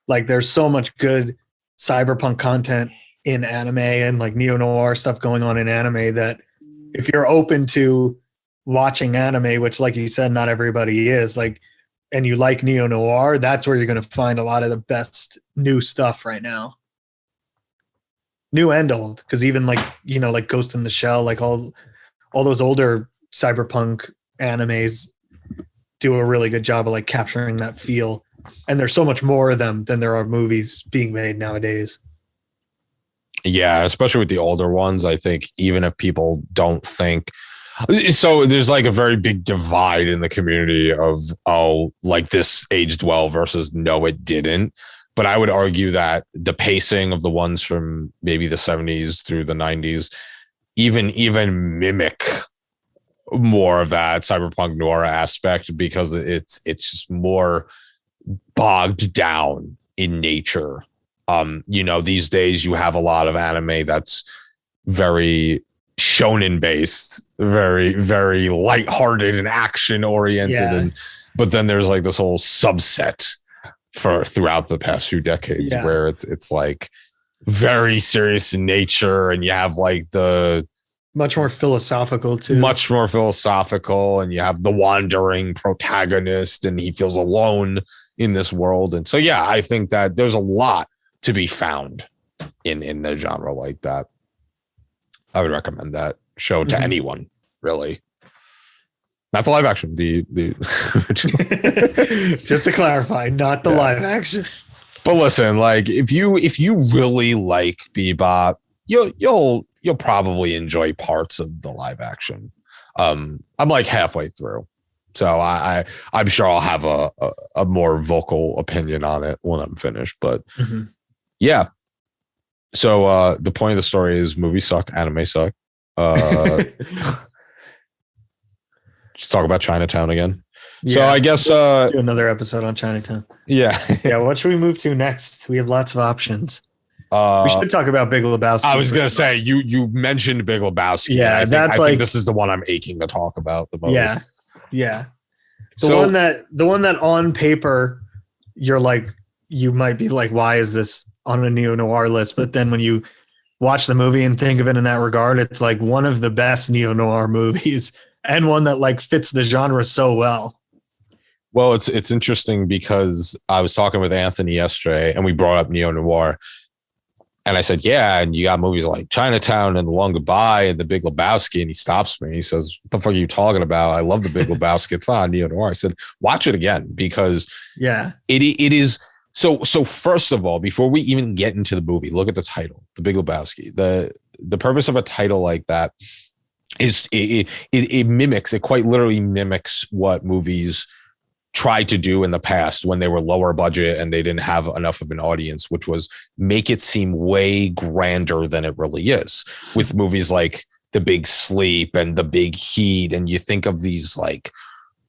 like there's so much good cyberpunk content in anime and like neo-noir stuff going on in anime that if you're open to watching anime, which like you said, not everybody is, like, and you like neo-noir, that's where you're going to find a lot of the best new stuff right now. New and old, because even like, you know, like Ghost in the Shell, like all those older cyberpunk animes do a really good job of like capturing that feel. And there's so much more of them than there are movies being made nowadays. Yeah, especially with the older ones, I think even if people don't think so, there's like a very big divide in the community of, oh, like this aged well versus no, it didn't. But I would argue that the pacing of the ones from maybe the 70s through the 90s even mimic more of that cyberpunk noir aspect, because it's just more bogged down in nature. These days you have a lot of anime that's very shonen based, very, very lighthearted and action oriented. But then there's like this whole subset for throughout the past few decades where it's like very serious in nature, and you have like the much more philosophical, and you have the wandering protagonist, and he feels alone in this world. And so, yeah, I think that there's a lot to be found in the genre like that. I would recommend that show to anyone, really. Not the live action, the just to clarify, not the live action. But listen, like if you really like Bebop, you'll probably enjoy parts of the live action. I'm like halfway through, so I'm sure I'll have a more vocal opinion on it when I'm finished. But yeah. So the point of the story is movies suck, anime suck. Just talk about Chinatown again. So I guess do another episode on Chinatown. Yeah. What should we move to next? We have lots of options. We should talk about Big Lebowski. I was gonna say you mentioned Big Lebowski. Yeah, I think this is the one I'm aching to talk about the most. Yeah. The one that on paper you're like, you might be like, why is this on a neo-noir list? But then when you watch the movie and think of it in that regard, it's like one of the best neo-noir movies, and one that like fits the genre so well. Well, it's interesting because I was talking with Anthony yesterday and we brought up neo-noir, and I said, yeah, and you got movies like Chinatown and The Long Goodbye and The Big Lebowski, and he stops me. He says, what the fuck are you talking about? I love The Big Lebowski. It's not neo-noir. I said, watch it again, because it is. So first of all, before we even get into the movie, look at the title, The Big Lebowski. The purpose of a title like that is it quite literally mimics what movies tried to do in the past when they were lower budget and they didn't have enough of an audience, which was make it seem way grander than it really is, with movies like The Big Sleep and The Big Heat. And you think of these like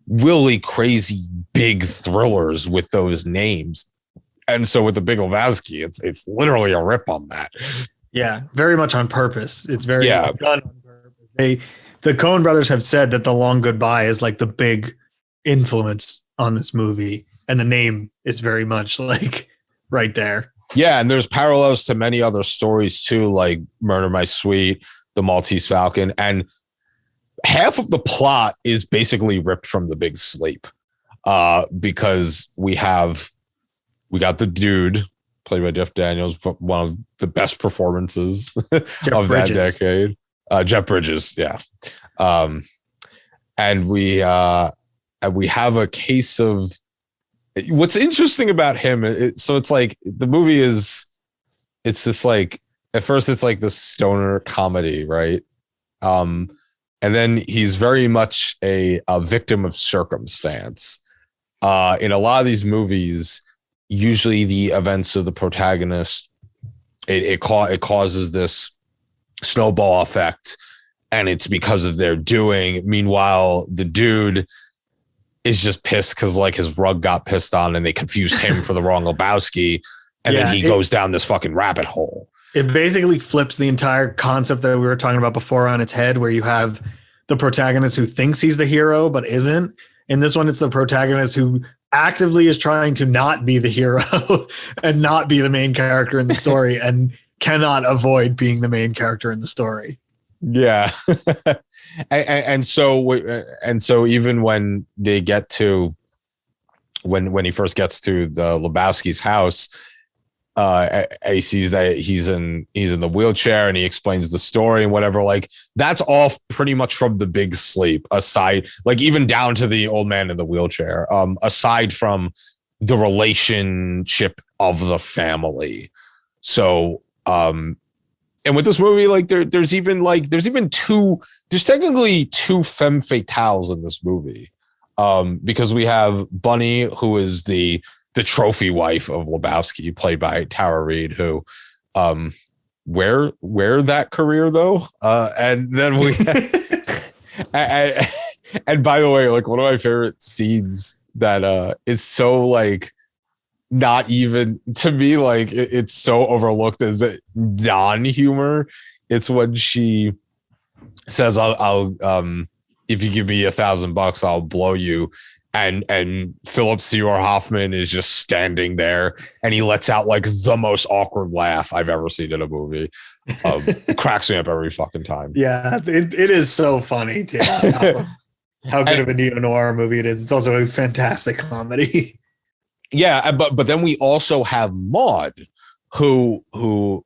really crazy big thrillers with those names. And so with The Big Lebowski, it's literally a rip on that. Yeah, very much on purpose. It's very done on purpose. The Coen brothers have said that The Long Goodbye is like the big influence on this movie, and the name is very much like right there. Yeah, and there's parallels to many other stories too, like Murder My Sweet, The Maltese Falcon, and half of the plot is basically ripped from The Big Sleep, because we got the dude played by Jeff Daniels, one of the best performances of that decade. Jeff Bridges, yeah. And we have a case of what's interesting about him. So it's like the movie it's this like, at first it's like the stoner comedy, right? And then he's very much a victim of circumstance. In a lot of these movies, usually the events of the protagonist, it causes this snowball effect, and it's because of their doing. Meanwhile, the dude is just pissed because like his rug got pissed on and they confused him for the wrong Lebowski, and then he goes down this fucking rabbit hole. It basically flips the entire concept that we were talking about before on its head, where you have the protagonist who thinks he's the hero but isn't. In this one, it's the protagonist who actively is trying to not be the hero and not be the main character in the story, and cannot avoid being the main character in the story. Yeah. and so even when they get to when he first gets to the Lebowski's house, he sees that he's in the wheelchair, and he explains the story and whatever. Like that's all pretty much from The Big Sleep, aside, like even down to the old man in the wheelchair, aside from the relationship of the family. So and with this movie, like there's technically two femme fatales in this movie, because we have Bunny, who is the trophy wife of Lebowski, played by Tara Reid, who where that career though, and then we and by the way, like one of my favorite scenes that is so like not even to me, like it's so overlooked as a non-humor. It's when she says, I'll if you give me $1,000, I'll blow you. And Philip Seymour Hoffman is just standing there, and he lets out like the most awkward laugh I've ever seen in a movie. It cracks me up every fucking time. Yeah, it is so funny too. How good of a neo-noir movie it is. It's also a fantastic comedy. Yeah, but then we also have Maud, who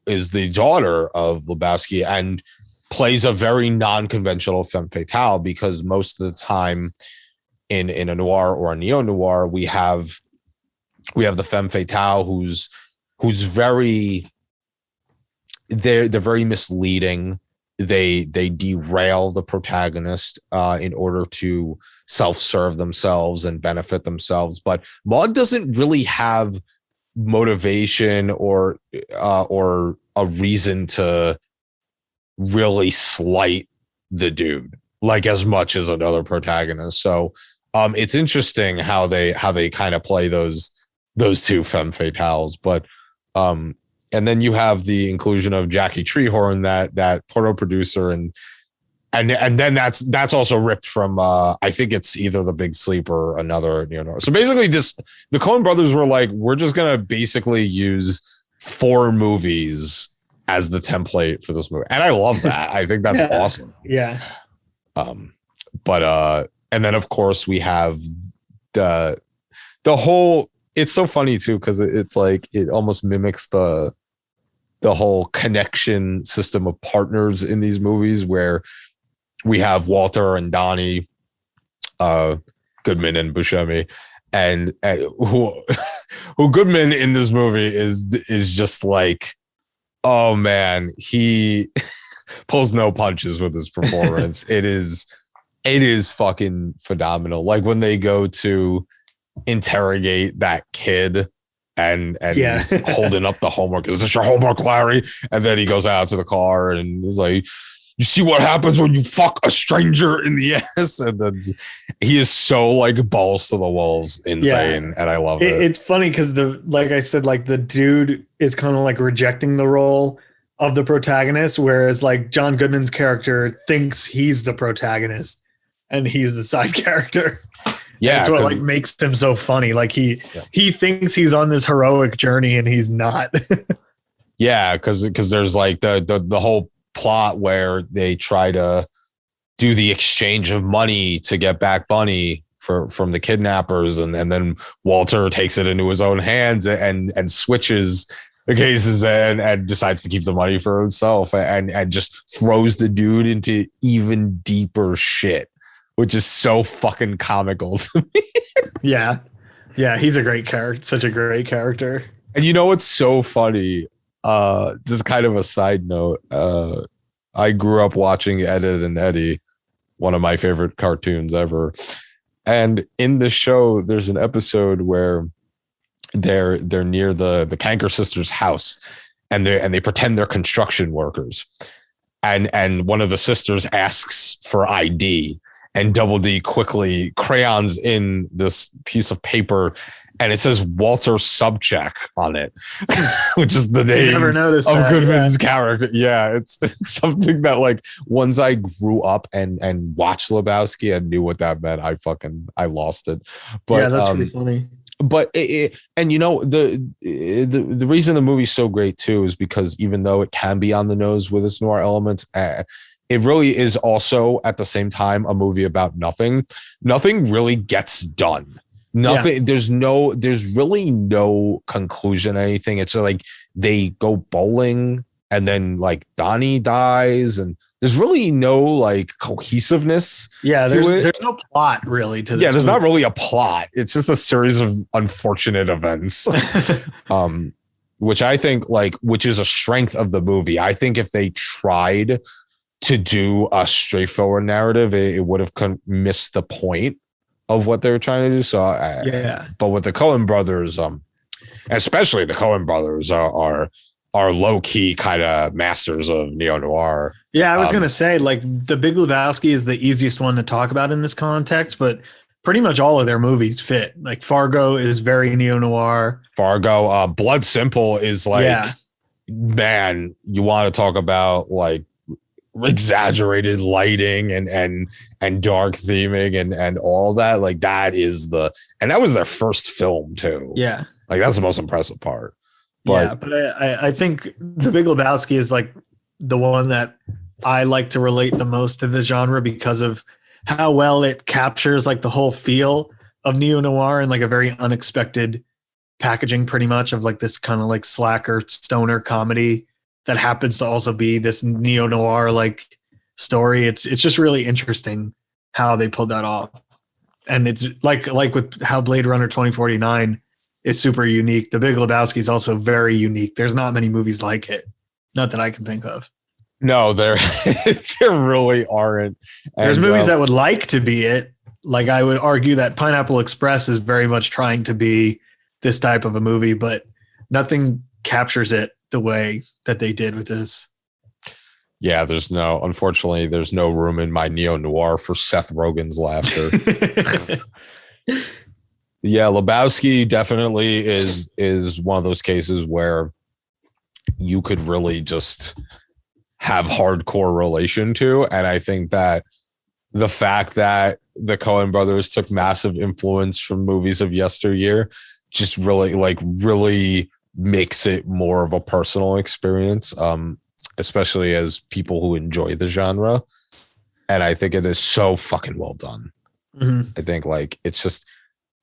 is the daughter of Lebowski and plays a very non-conventional femme fatale, because most of the time in a noir or a neo-noir, we have the femme fatale who's very, they're very misleading. They derail the protagonist in order to self-serve themselves and benefit themselves. But Maud doesn't really have motivation or a reason to really slight the dude like as much as another protagonist. So it's interesting how they kind of play those two femme fatales. But and then you have the inclusion of Jackie Treehorn, that porno producer, and then that's also ripped from I think it's either The Big Sleep or another neo-noir. So basically the Coen brothers were like, we're just gonna basically use 4 movies as the template for this movie. And I love that. I think that's awesome. Yeah. But and then of course we have the whole, it's so funny too, because it's like it almost mimics the whole connection system of partners in these movies, where we have Walter and Donnie, Goodman and Buscemi, and who Goodman in this movie is just like, oh man, he pulls no punches with his performance. It is fucking phenomenal. Like when they go to interrogate that kid and he's holding up the homework. Is this your homework, Larry? And then he goes out to the car and he's like, you see what happens when you fuck a stranger in the ass? And then he is so like balls to the walls insane. And I love it. It's funny because like I said, like the dude is kind of like rejecting the role of the protagonist, whereas like John Goodman's character thinks he's the protagonist and he's the side character. Yeah, that's what like makes him so funny. Like he thinks he's on this heroic journey and he's not. Yeah, because there's like the whole plot where they try to do the exchange of money to get back Bunny from the kidnappers, and then Walter takes it into his own hands and switches the cases and decides to keep the money for himself and just throws the dude into even deeper shit, which is so fucking comical to me. Yeah. He's a great character. Such a great character. And you know what's so funny? Just kind of a side note. I grew up watching Ed, Edd and Eddy, one of my favorite cartoons ever. And in the show, there's an episode where they're near the Kanker sisters' house, and they pretend they're construction workers. And one of the sisters asks for ID. And Double D quickly crayons in this piece of paper, and it says Walter Subcheck on it, which is the name of Goodman's character. Yeah, it's something that like once I grew up and watched Lebowski and knew what that meant, I lost it. But yeah, that's really funny. But and you know the reason the movie's so great too is because even though it can be on the nose with its noir elements, it really is also at the same time a movie about nothing. Nothing really gets done. Nothing. Yeah. There's really no conclusion. Anything. It's like they go bowling and then like Donnie dies, and there's really no like cohesiveness. Yeah, there's no plot really to this. Yeah, there's not really a plot. It's just a series of unfortunate events. Which I think which is a strength of the movie. I think if they tried to do a straightforward narrative, it would have missed the point of what they were trying to do. So but with the Coen brothers, especially the Coen brothers are low key kind of masters of neo-noir. Yeah, I was gonna say like The Big Lebowski is the easiest one to talk about in this context, but pretty much all of their movies fit. Like Fargo is very neo-noir. Fargo, Blood Simple is like, man, you want to talk about like exaggerated lighting and dark theming and all that. Like that was their first film too. Yeah. Like that's the most impressive part. But I think The Big Lebowski is like the one that I like to relate the most to the genre because of how well it captures like the whole feel of neo-noir and like a very unexpected packaging pretty much of like this kind of like slacker stoner comedy that happens to also be this neo-noir like story. It's just really interesting how they pulled that off. And it's like with how Blade Runner 2049 is super unique. The Big Lebowski is also very unique. There's not many movies like it. Not that I can think of. No, there really aren't. There's movies that would like to be it. Like I would argue that Pineapple Express is very much trying to be this type of a movie, but nothing captures it the way that they did with this. Yeah, unfortunately, there's no room in my neo-noir for Seth Rogen's laughter. Yeah, Lebowski definitely is one of those cases where you could really just have hardcore relation to. And I think that the fact that the Coen brothers took massive influence from movies of yesteryear just really makes it more of a personal experience, especially as people who enjoy the genre. And I think it is so fucking well done. Mm-hmm. I think like it's just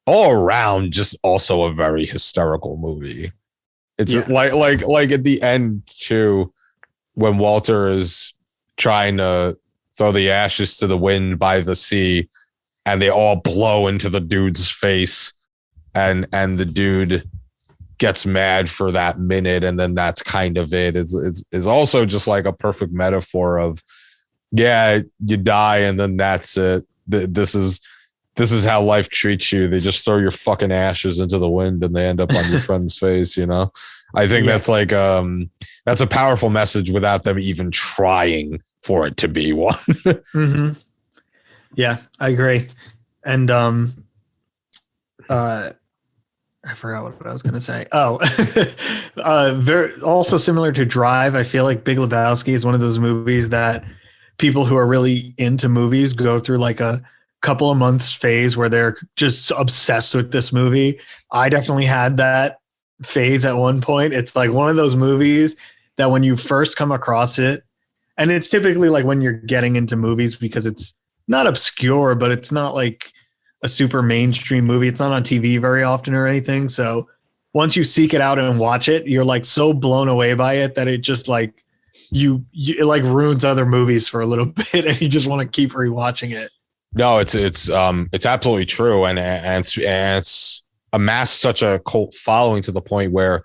all around just also a very hysterical movie. It's like at the end too, when Walter is trying to throw the ashes to the wind by the sea and they all blow into the dude's face and the dude gets mad for that minute and then that's kind of it. Is also just like a perfect metaphor of, yeah, you die and then that's it. This is how life treats you. They just throw your fucking ashes into the wind and they end up on your friend's face, you know? I think that's like, that's a powerful message without them even trying for it to be one. Mm-hmm. Yeah, I agree. And I forgot what I was going to say. Oh, very also similar to Drive. I feel like Big Lebowski is one of those movies that people who are really into movies go through like a couple of months phase where they're just obsessed with this movie. I definitely had that phase at one point. It's like one of those movies that when you first come across it, and it's typically like when you're getting into movies because it's not obscure, but it's not like a super mainstream movie. It's not on TV very often or anything. So once you seek it out and watch it, you're like so blown away by it that it just like it like ruins other movies for a little bit and you just want to keep rewatching it. No, it's absolutely true. And it's amassed such a cult following to the point where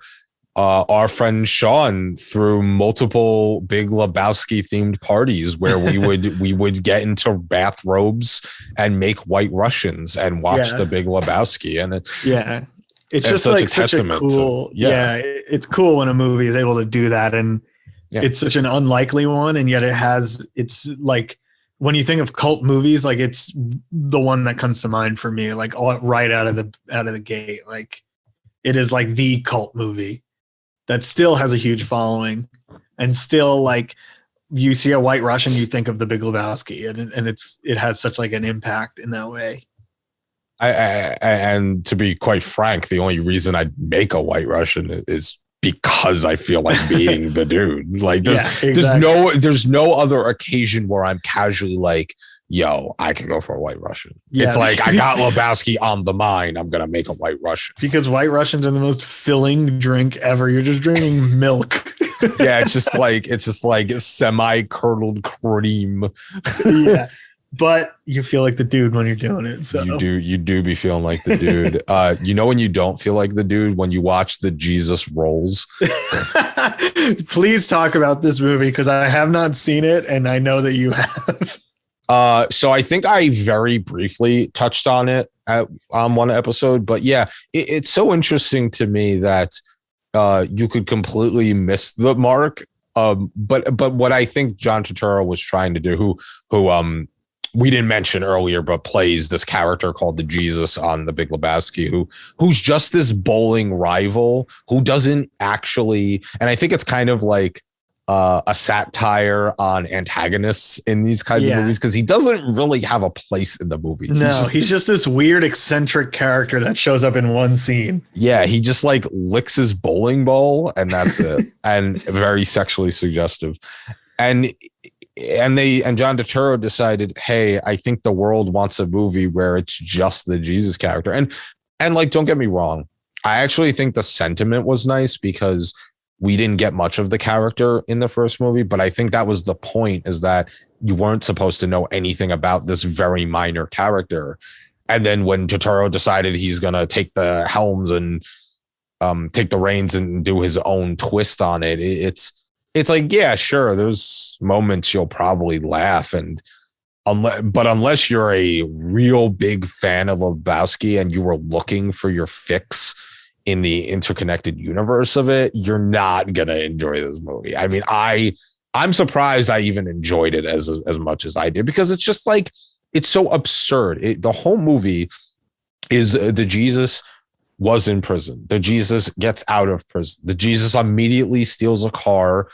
our friend Sean threw multiple Big Lebowski themed parties where we would get into bathrobes and make White Russians and watch the Big Lebowski. And it's just like such a cool, it's cool when a movie is able to do that. And it's such an unlikely one. And yet it's like, when you think of cult movies, like it's the one that comes to mind for me, like right out of the gate. Like it is like the cult movie that still has a huge following and still like you see a White Russian, you think of the Big Lebowski and it has such like an impact in that way. And to be quite frank, the only reason I'd make a White Russian is because I feel like being the dude. Like there's no other occasion where I'm casually like, yo, I can go for a White Russian. Yeah. It's like I got Lebowski on the mind. I'm gonna make a White Russian because White Russians are the most filling drink ever. You're just drinking milk. Yeah, it's just like semi-curdled cream. Yeah. But you feel like the dude when you're doing it. So you do be feeling like the dude. You know when you don't feel like the dude when you watch the Jesus Rolls. Please talk about this movie because I have not seen it and I know that you have. So I think I very briefly touched on it on one episode, but yeah, it's so interesting to me that you could completely miss the mark. But what I think John Turturro was trying to do, who we didn't mention earlier, but plays this character called the Jesus on the Big Lebowski, who's just this bowling rival who doesn't actually, and I think it's kind of like a satire on antagonists in these kinds of movies, because he doesn't really have a place in the movie. No, he's just this weird eccentric character that shows up in one scene. Yeah, he just like licks his bowling ball and that's it. And very sexually suggestive. And John Turturro decided, hey, I think the world wants a movie where it's just the Jesus character. And like, don't get me wrong, I actually think the sentiment was nice because we didn't get much of the character in the first movie, but I think that was the point, is that you weren't supposed to know anything about this very minor character. And then when Turturro decided he's going to take the helms and take the reins and do his own twist on it, it's like, yeah, sure, there's moments you'll probably laugh, and unless you're a real big fan of Lebowski and you were looking for your fix in the interconnected universe of it, you're not gonna enjoy this movie. I mean, I'm surprised I even enjoyed it as much as I did, because it's just like, it's so absurd. The whole movie is the Jesus was in prison. The Jesus gets out of prison. The Jesus immediately steals a car.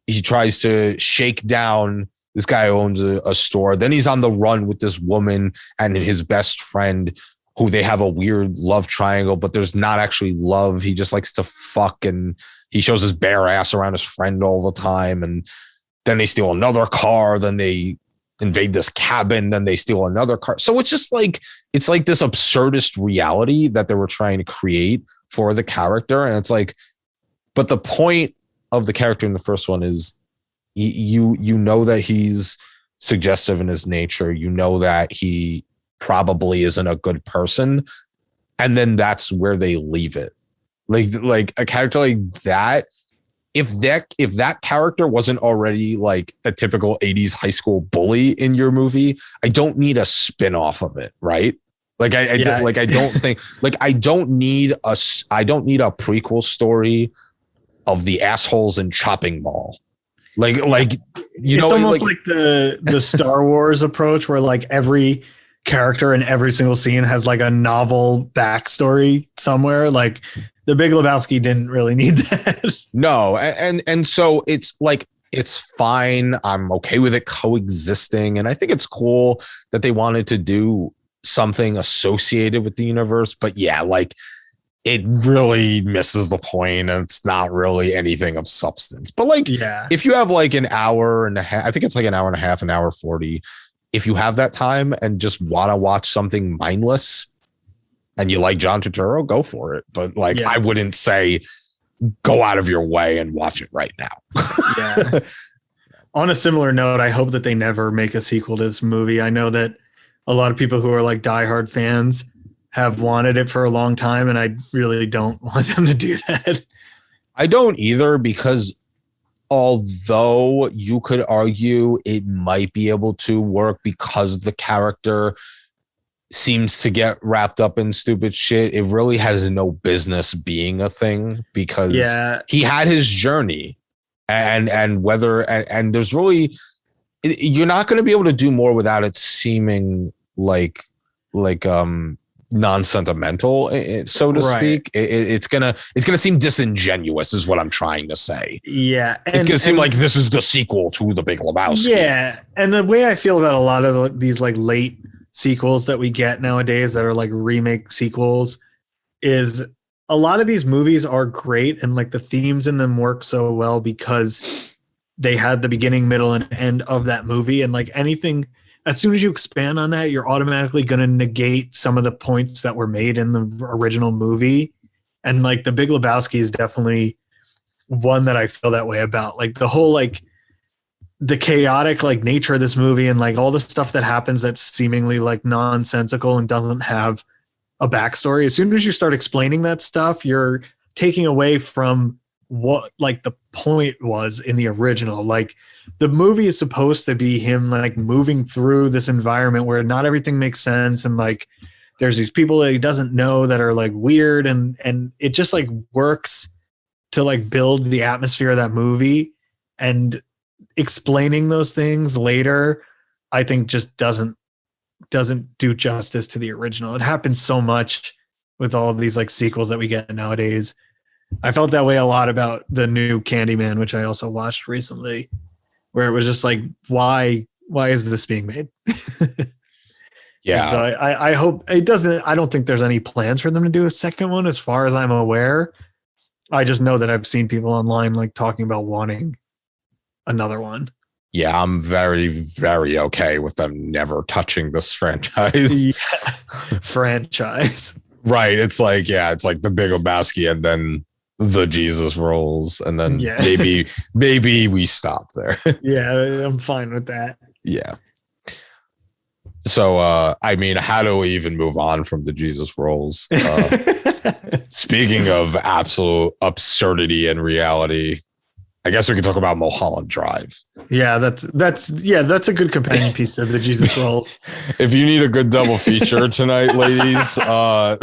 He tries to shake down this guy who owns a store. Then he's on the run with this woman and his best friend, who they have a weird love triangle, but there's not actually love. He just likes to fuck, and he shows his bare ass around his friend all the time. And then they steal another car. Then they invade this cabin. Then they steal another car. So it's just like, it's like this absurdist reality that they were trying to create for the character. And it's like, but the point of the character in the first one is you know that he's suggestive in his nature. You know that he probably isn't a good person, and then that's where they leave it. Like a character like that, if that character wasn't already like a typical 80s high school bully in your movie, I don't need a spin-off of it, right? Like I don't think, like I don't need a prequel story of the assholes in Chopping Mall. Like it's almost like the Star Wars approach, where like every character in every single scene has like a novel backstory somewhere. Like the Big Lebowski didn't really need that. No, and so it's like, it's fine. I'm okay with it coexisting, and I think it's cool that they wanted to do something associated with the universe. But yeah, like it really misses the point, and it's not really anything of substance. But like, if you have like an hour and a half, I think it's like an hour and a half, an hour 40. If you have that time and just want to watch something mindless and you like John Turturro, go for it. But like, I wouldn't say go out of your way and watch it right now. Yeah. On a similar note, I hope that they never make a sequel to this movie. I know that a lot of people who are like diehard fans have wanted it for a long time, and I really don't want them to do that. I don't either, because although you could argue it might be able to work because the character seems to get wrapped up in stupid shit, it really has no business being a thing, because he had his journey, and whether, and there's really, you're not going to be able to do more without it seeming like non-sentimental, so to speak. It's gonna seem disingenuous, is what I'm trying to say. It's gonna seem like this is the sequel to the Big Lebowski. And the way I feel about a lot of these like late sequels that we get nowadays that are like remake sequels is, a lot of these movies are great, and like the themes in them work so well because they had the beginning, middle, and end of that movie. And like anything, as soon as you expand on that, you're automatically going to negate some of the points that were made in the original movie. And like the Big Lebowski is definitely one that I feel that way about. Like the whole, like the chaotic like nature of this movie, and like all the stuff that happens that's seemingly like nonsensical and doesn't have a backstory. As soon as you start explaining that stuff, you're taking away from what like the point was in the original. Like the movie is supposed to be him like moving through this environment where not everything makes sense, and like there's these people that he doesn't know that are like weird, and it just like works to like build the atmosphere of that movie. And explaining those things later I think just doesn't do justice to the original. It happens so much with all of these like sequels that we get nowadays. I felt that way a lot about the new Candyman, which I also watched recently, where it was just like, why is this being made? Yeah. And so I hope it doesn't. I don't think there's any plans for them to do a second one, as far as I'm aware. I just know that I've seen people online like talking about wanting another one. Yeah, I'm very, very okay with them never touching this franchise. Yeah. Franchise. Right. It's like the Big Lebowski and then the Jesus rolls. And then maybe we stop there. Yeah, I'm fine with that. Yeah. So, I mean, how do we even move on from the Jesus rolls? Speaking of absolute absurdity and reality, I guess we can talk about Mulholland Drive. Yeah, that's a good companion piece to the Jesus rolls. If you need a good double feature tonight, ladies, get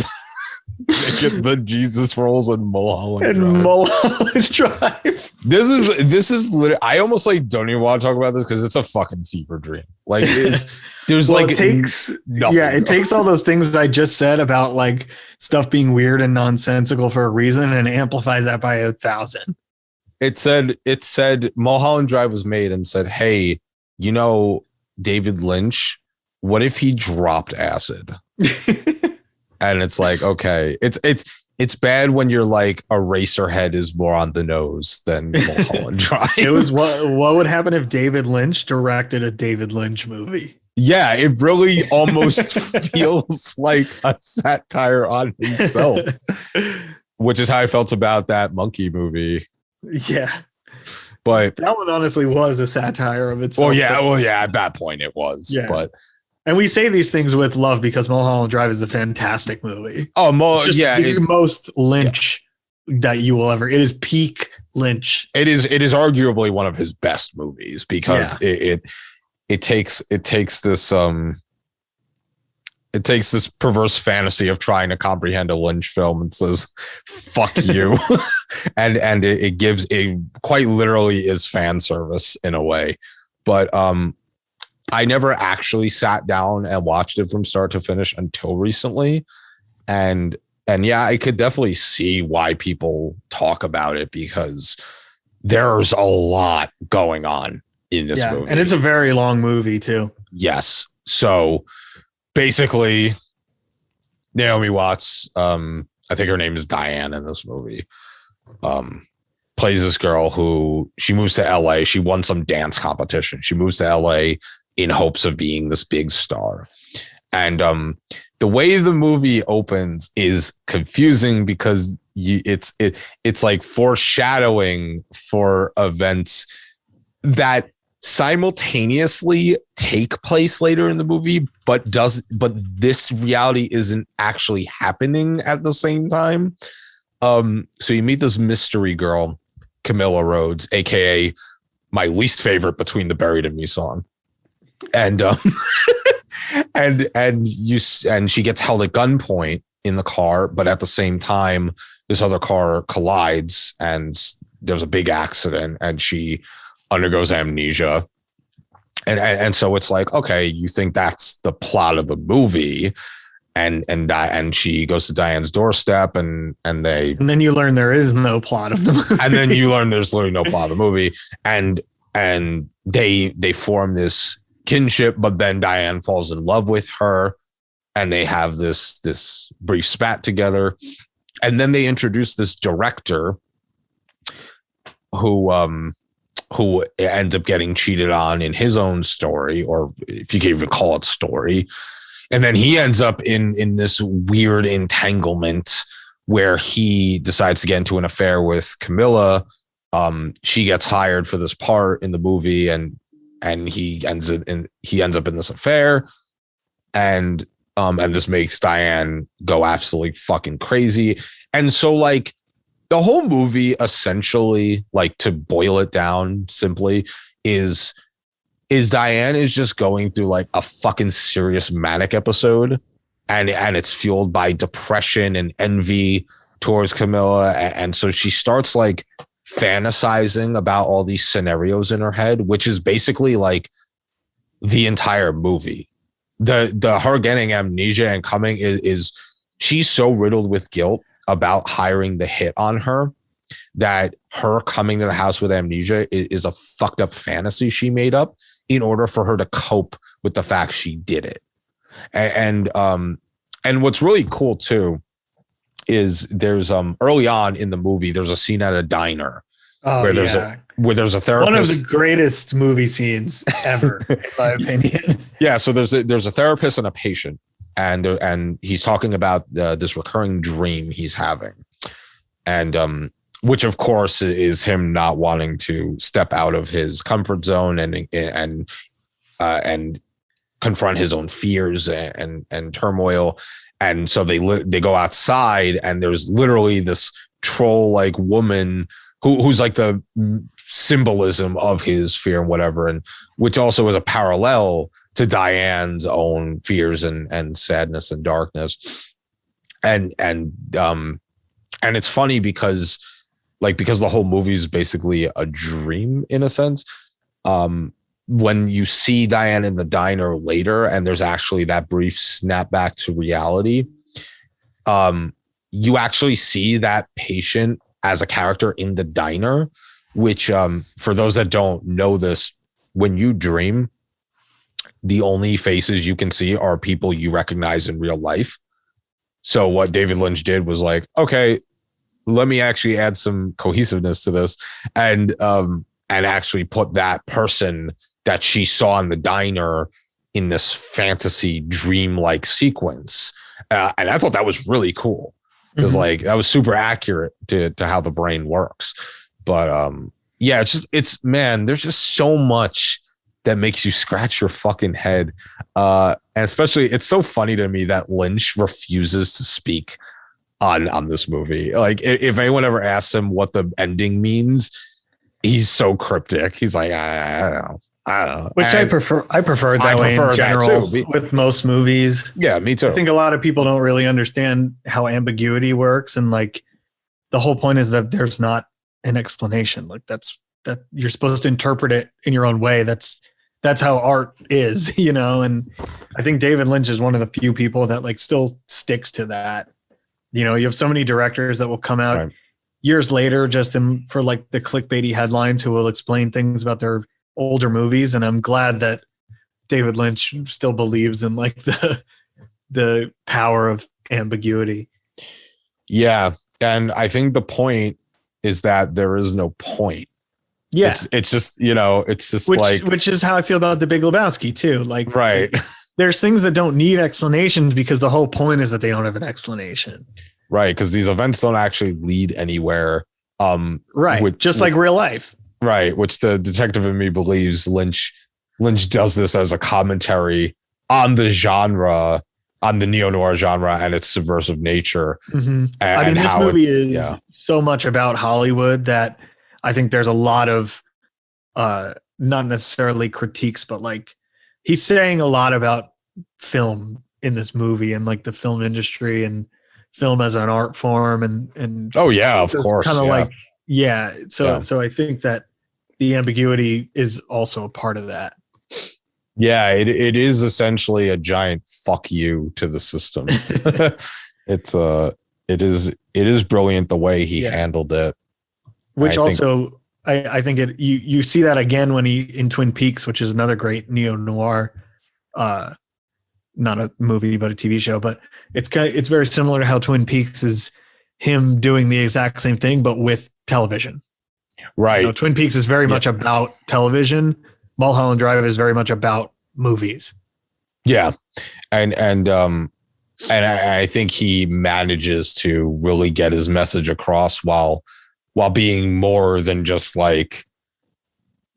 the Jesus rolls and Mulholland Drive. Mulholland Drive. This is literally, I almost like don't even want to talk about this because it's a fucking fever dream. Like there's well, like it takes nothing. Yeah, it takes all those things that I just said about like stuff being weird and nonsensical for a reason and amplifies that by 1,000. It said Mulholland Drive was made and said, hey, you know, David Lynch, what if he dropped acid? And it's like, okay, it's bad when you're like Eraserhead is more on the nose than Mulholland Drive. It was what would happen if David Lynch directed a David Lynch movie? Yeah, it really almost feels like a satire on himself, which is how I felt about that monkey movie. Yeah. But that one honestly was a satire of itself. Well, yeah, at that point it was. Yeah. But and we say these things with love because Mulholland Drive is a fantastic movie. Oh, it's most Lynch that you will ever. It is peak Lynch. It is arguably one of his best movies because it takes this perverse fantasy of trying to comprehend a Lynch film and says, fuck you. and it gives quite literally is fan service in a way. But I never actually sat down and watched it from start to finish until recently. And yeah, I could definitely see why people talk about it because there's a lot going on in this movie. And it's a very long movie too. Yes. So basically, Naomi Watts, I think her name is Diane in this movie, plays this girl who she moves to LA. She won some dance competition. She moves to LA in hopes of being this big star. And the way the movie opens is confusing because it's like foreshadowing for events that simultaneously take place later in the movie, but this reality isn't actually happening at the same time. So you meet this mystery girl, Camilla Rhodes, aka my least favorite Between the Buried and Me song. And and she gets held at gunpoint in the car, but at the same time, this other car collides and there's a big accident and she undergoes amnesia. And so it's like, okay, you think that's the plot of the movie. And she goes to Diane's doorstep and then you learn there is no plot of the movie. And then you learn there's literally no plot of the movie. And they form this kinship, but then Diane falls in love with her and they have this brief spat together. And then they introduce this director who ends up getting cheated on in his own story, or if you can even call it story. And then he ends up in this weird entanglement where he decides to get into an affair with Camilla. She gets hired for this part in the movie and he ends up in this affair. And this makes Diane go absolutely fucking crazy. And so like the whole movie essentially, like to boil it down simply, is Diane is just going through like a fucking serious manic episode, and it's fueled by depression and envy towards Camilla. And so she starts like fantasizing about all these scenarios in her head, which is basically like the entire movie. The her getting amnesia and coming is she's so riddled with guilt about hiring the hit on her that her coming to the house with amnesia is a fucked up fantasy she made up in order for her to cope with the fact she did it. And what's really cool too is there's early on in the movie there's a scene at a diner where there's a therapist. One of the greatest movie scenes ever, in my opinion. Yeah, so there's a therapist and a patient, and he's talking about this recurring dream he's having, and which of course is him not wanting to step out of his comfort zone and confront his own fears and turmoil. And so they go outside, and there's literally this troll-like woman who's like the symbolism of his fear and whatever, and which also is a parallel to Diane's own fears and sadness and darkness. And it's funny because the whole movie is basically a dream in a sense. When you see Diane in the diner later, and there's actually that brief snapback to reality, you actually see that patient as a character in the diner, which for those that don't know this, when you dream, the only faces you can see are people you recognize in real life. So what David Lynch did was like, okay, let me actually add some cohesiveness to this and actually put that person that she saw in the diner in this fantasy dream-like sequence. And I thought that was really cool because like that was super accurate to how the brain works. But yeah, man, there's just so much that makes you scratch your fucking head. And especially it's so funny to me that Lynch refuses to speak on this movie. Like if anyone ever asks him what the ending means, he's so cryptic. He's like, I don't know. Which I prefer it that way in general with most movies. Yeah, me too. I think a lot of people don't really understand how ambiguity works. And like the whole point is that there's not an explanation. Like that you're supposed to interpret it in your own way. That's how art is, you know? And I think David Lynch is one of the few people that like still sticks to that. You know, you have so many directors that will come out years later for like the clickbaity headlines who will explain things about their older movies. And I'm glad that David Lynch still believes in like the power of ambiguity. Yeah. And I think the point is that there is no point. Yeah. It's just, you know, it's just which is how I feel about the Big Lebowski too. Like, right. There's things that don't need explanations because the whole point is that they don't have an explanation. Right. Because these events don't actually lead anywhere. Right. Just like real life. Right. Which the detective in me believes Lynch does this as a commentary on the genre, on the neo-noir genre and its subversive nature. Mm-hmm. I mean, this movie is so much about Hollywood that I think there's a lot of not necessarily critiques, but like he's saying a lot about film in this movie and like the film industry and film as an art form and oh yeah, of course, kind of like so I think that the ambiguity is also a part of that. Yeah, it is essentially a giant fuck you to the system. It is brilliant the way he handled it. Which I think you see that again when he in Twin Peaks, which is another great neo-noir, not a movie but a TV show, but it's very similar to how Twin Peaks is him doing the exact same thing but with television. Right. You know, Twin Peaks is very much about television. Mulholland Drive is very much about movies. Yeah. And I think he manages to really get his message across while being more than just like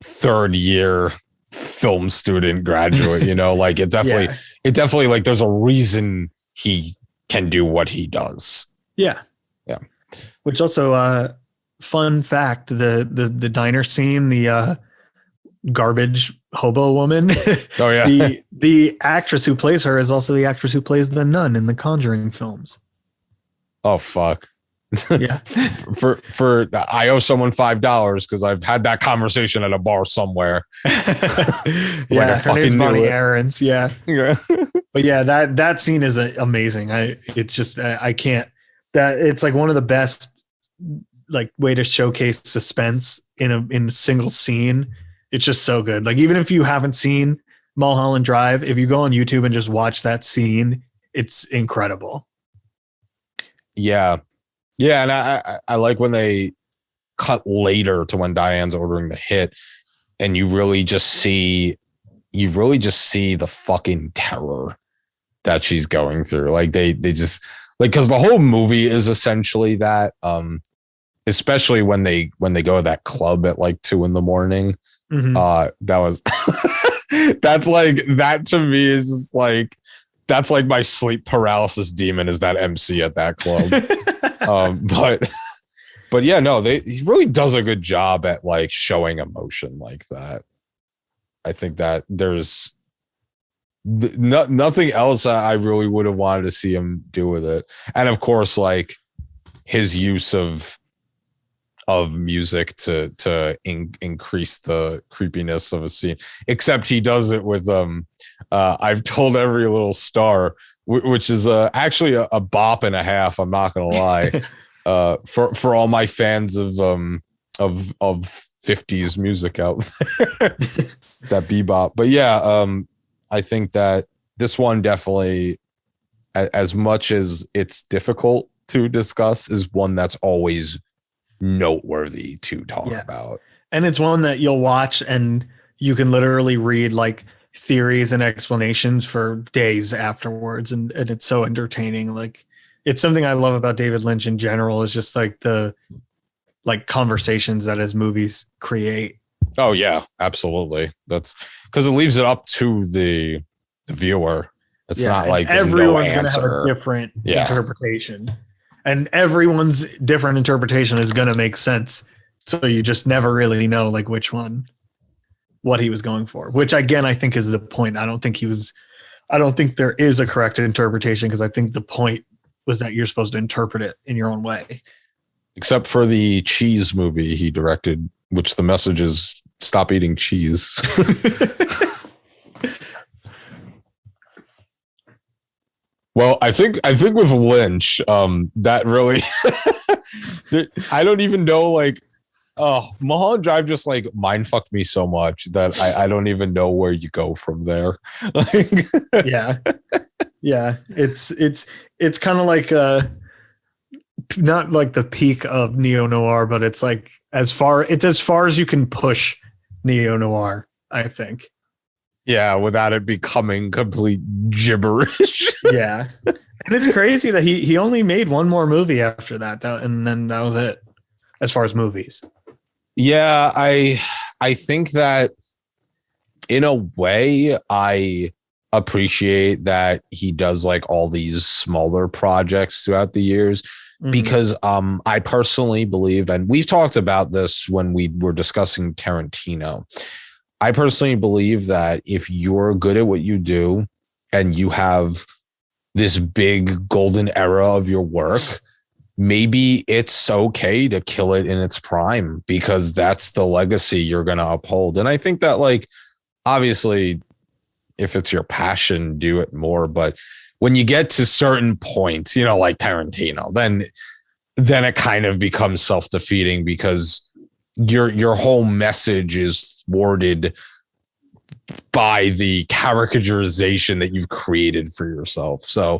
third year film student graduate, you know, like it definitely like there's a reason he can do what he does. Yeah. Yeah. Which also, fun fact, the diner scene, the garbage hobo woman. Oh yeah. the actress who plays her is also the actress who plays the nun in the Conjuring films. Oh fuck. Yeah. for I owe someone $5 because I've had that conversation at a bar somewhere. Yeah, her name's Bonnie Aarons. Yeah. But yeah, that scene is amazing. I can't, that it's like one of the best like way to showcase suspense in a single scene. It's just so good. Like, even if you haven't seen Mulholland Drive, if you go on YouTube and just watch that scene, it's incredible. Yeah. Yeah. And I like when they cut later to when Diane's ordering the hit, and you really just see the fucking terror that she's going through. Like they just like, because the whole movie is essentially that, especially when they go to that club at like 2 a.m. Mm-hmm. That was that's like, that to me is just like, that's like my sleep paralysis demon, is that MC at that club. But yeah, no, he really does a good job at like showing emotion like that. I think that there's nothing else I really would have wanted to see him do with it. And of course, like his use of music to increase the creepiness of a scene, except he does it with I've Told Every Little Star, which is actually a bop and a half, I'm not gonna lie. For all my fans of 50s music out there, that bebop. But yeah, I think that this one definitely, as much as it's difficult to discuss, is one that's always noteworthy to talk about. And it's one that you'll watch and you can literally read like theories and explanations for days afterwards, and it's so entertaining. Like, it's something I love about David Lynch in general, is just like the like conversations that his movies create. Oh yeah, absolutely. That's because it leaves it up to the viewer. It's not like everyone's going to have a different interpretation, and everyone's different interpretation is going to make sense. So you just never really know like what he was going for, which again, I think is the point. I don't think there is a correct interpretation, because I think the point was that you're supposed to interpret it in your own way. Except for the cheese movie he directed, which the message is stop eating cheese. Well, I think with Lynch, that really, I don't even know, like, Mulholland Drive just like mind fucked me so much that I don't even know where you go from there. Yeah. It's kind of like not like the peak of Neo-Noir, but it's like as far as you can push Neo-Noir, I think. Yeah, without it becoming complete gibberish. Yeah. And it's crazy that he only made one more movie after that, and then that was it as far as movies. Yeah, I think that in a way I appreciate that he does like all these smaller projects throughout the years, because I personally believe, and we've talked about this when we were discussing Tarantino, I personally believe that if you're good at what you do and you have this big golden era of your work, maybe it's okay to kill it in its prime, because that's the legacy you're going to uphold. And I think that, like, obviously, if it's your passion, do it more. But when you get to certain points, you know, like Tarantino, then it kind of becomes self-defeating, because your whole message is thwarted by the caricaturization that you've created for yourself. So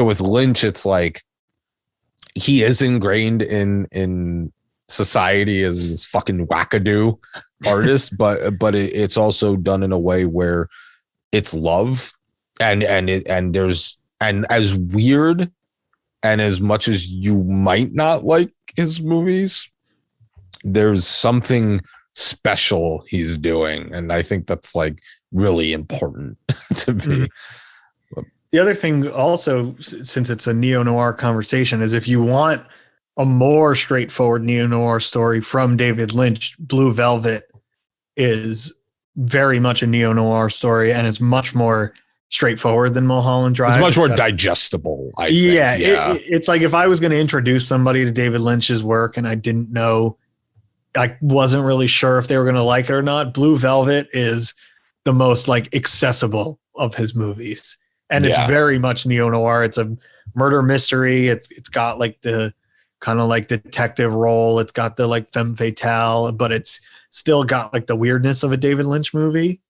with Lynch, it's like he is ingrained in society as this fucking wackadoo artist, but it's also done in a way where it's love, and as weird and as much as you might not like his movies, there's something special he's doing, and I think that's like really important to me. The other thing also, since it's a neo-noir conversation, is if you want a more straightforward neo-noir story from David Lynch, Blue Velvet is very much a neo-noir story, and it's much more straightforward than Mulholland Drive. It's much more digestible, I think. Yeah. It's like if I was going to introduce somebody to David Lynch's work and I didn't know, I wasn't really sure if they were going to like it or not, Blue Velvet is the most like accessible of his movies. And it's very much neo-noir. It's a murder mystery. It's got like the kind of like detective role. It's got the like femme fatale, but it's still got like the weirdness of a David Lynch movie.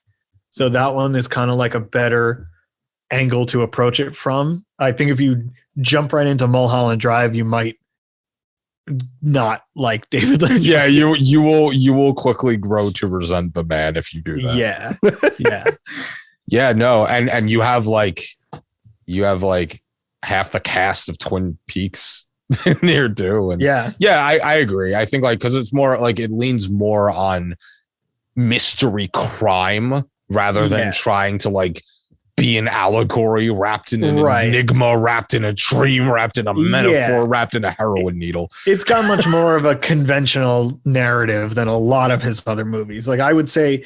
So that one is kind of like a better angle to approach it from. I think if you jump right into Mulholland Drive, you might not like David Lynch. Yeah, you will quickly grow to resent the man if you do that. Yeah. Yeah, no, and you have like half the cast of Twin Peaks near too. And I agree. I think like because it's more like it leans more on mystery crime rather than trying to like be an allegory wrapped in an enigma, wrapped in a dream, wrapped in a metaphor, wrapped in a heroin needle. It's got much more of a conventional narrative than a lot of his other movies. Like I would say,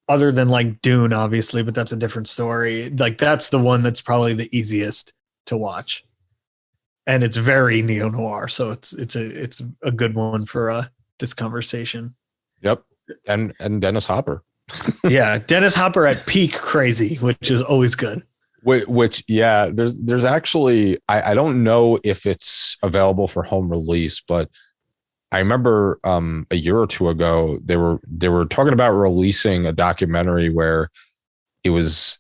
other than like Dune, obviously, but that's a different story. Like that's the one that's probably the easiest to watch. And it's very neo-noir. So it's a good one for this conversation. Yep. And Dennis Hopper. Yeah, Dennis Hopper at peak crazy, which is always good. Which there's actually I don't know if it's available for home release, but I remember a year or two ago they were talking about releasing a documentary where it was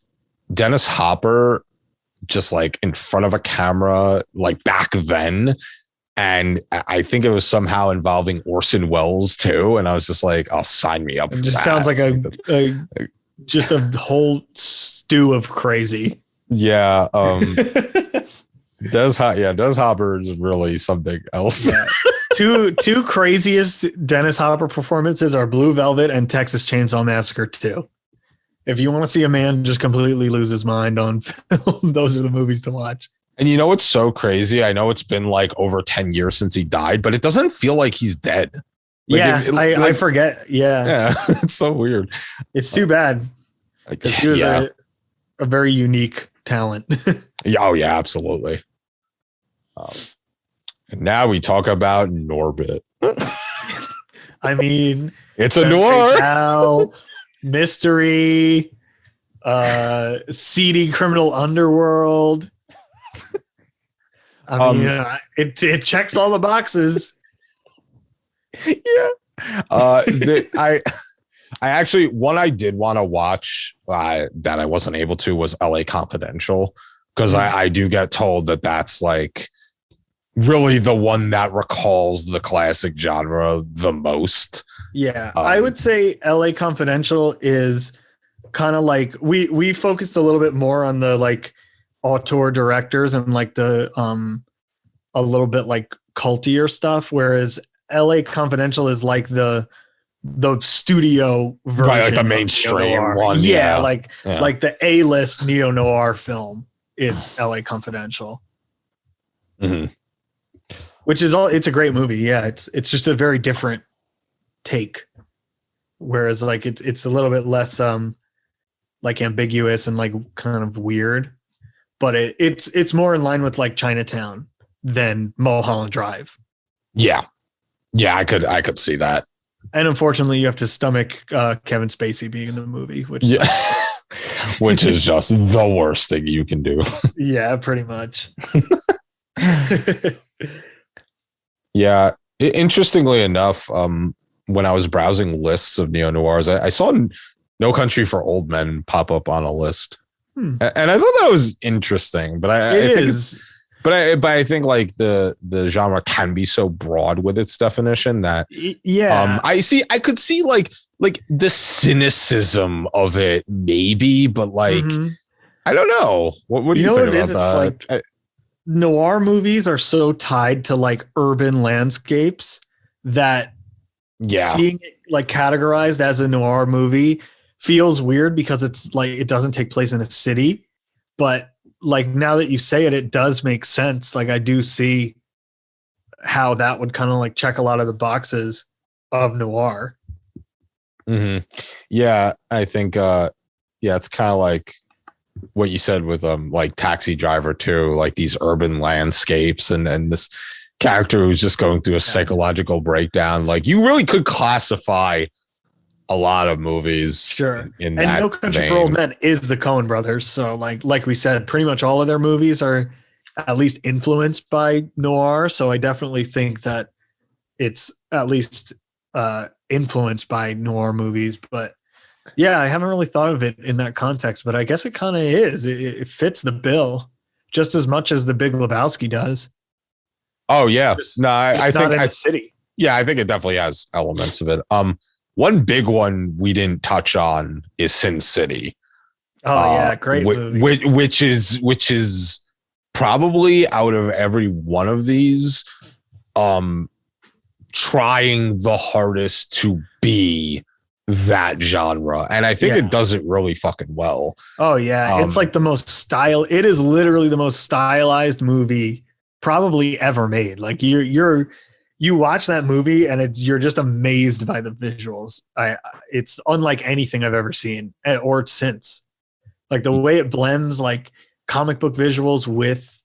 Dennis Hopper just like in front of a camera like back then. And I think it was somehow involving Orson Welles too. And I was just like, "I'll sign me up." It just sounds like just a whole stew of crazy. Yeah. Dennis Hopper is really something else. Yeah. Two craziest Dennis Hopper performances are Blue Velvet and Texas Chainsaw Massacre 2. If you want to see a man just completely lose his mind on film, those are the movies to watch. And you know what's so crazy? I know it's been like over 10 years since he died, but it doesn't feel like he's dead. Like I forget. Yeah, it's so weird. It's too bad because he was a very unique talent. Oh yeah, absolutely. And now we talk about Norbit. I mean, it's a noir mystery, seedy criminal underworld. I mean, it checks all the boxes. Yeah. I actually, one I did want to watch that I wasn't able to was LA Confidential, because I do get told that that's like really the one that recalls the classic genre the most. Yeah, I would say LA Confidential is kind of like we focused a little bit more on the like auteur directors and like the a little bit like cultier stuff, whereas LA Confidential is like the studio version, right, like the mainstream one. Like the A-list neo-noir film is LA Confidential. Mm-hmm. Which is it's a great movie. Yeah, it's just a very different take. Whereas like it's a little bit less like ambiguous and like kind of weird. But it's more in line with like Chinatown than Mulholland Drive. Yeah, I could see that. And unfortunately, you have to stomach Kevin Spacey being in the movie, which which is just the worst thing you can do. Yeah, pretty much. Yeah, interestingly enough, when I was browsing lists of neo-noirs, I saw No Country for Old Men pop up on a list. And I thought that was interesting, but I think like the genre can be so broad with its definition that I could see like the cynicism of it maybe, but like I don't know. What do you think about that? Like, noir movies are so tied to like urban landscapes that seeing it like categorized as a noir movie feels weird because it's like it doesn't take place in a city, but like now that you say it, it does make sense. Like I do see how that would kind of like check a lot of the boxes of noir. Mm-hmm. Yeah, I think it's kind of like what you said with like Taxi Driver too, like these urban landscapes and this character who's just going through a psychological breakdown. Like you really could classify a lot of movies. Sure. In and that No Country vein. for Old Men is the Coen brothers. So like we said, pretty much all of their movies are at least influenced by noir. So I definitely think that it's at least influenced by noir movies. But yeah, I haven't really thought of it in that context, but I guess it kind of is. It fits the bill just as much as the Big Lebowski does. Oh yeah. No, I Not think in the city. yeah, I think it definitely has elements of it. One big one we didn't touch on is Sin City. Oh yeah, great movie. Which is probably out of every one of these, trying the hardest to be that genre, and I think it does it really fucking well. Oh yeah, it's like the most style. It is literally the most stylized movie probably ever made. Like you watch that movie and you're just amazed by the visuals. It's unlike anything I've ever seen or since. Like the way it blends like comic book visuals with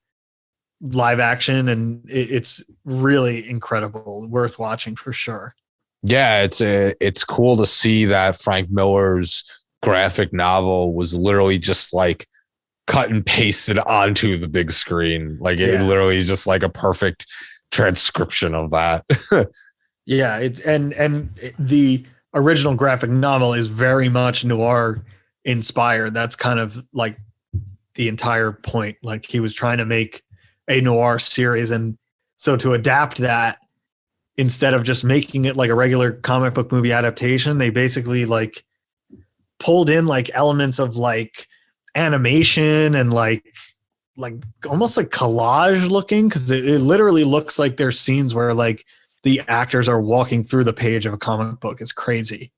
live action, and it's really incredible, worth watching for sure. Yeah, it's cool to see that Frank Miller's graphic novel was literally just like cut and pasted onto the big screen. Like it literally is just like a perfect transcription of that. Yeah, it's and the original graphic novel is very much noir inspired. That's kind of like the entire point. Like he was trying to make a noir series, and so to adapt that, instead of just making it like a regular comic book movie adaptation, they basically like pulled in like elements of like animation and like almost like collage looking, because it literally looks like there's scenes where like the actors are walking through the page of a comic book. It's crazy.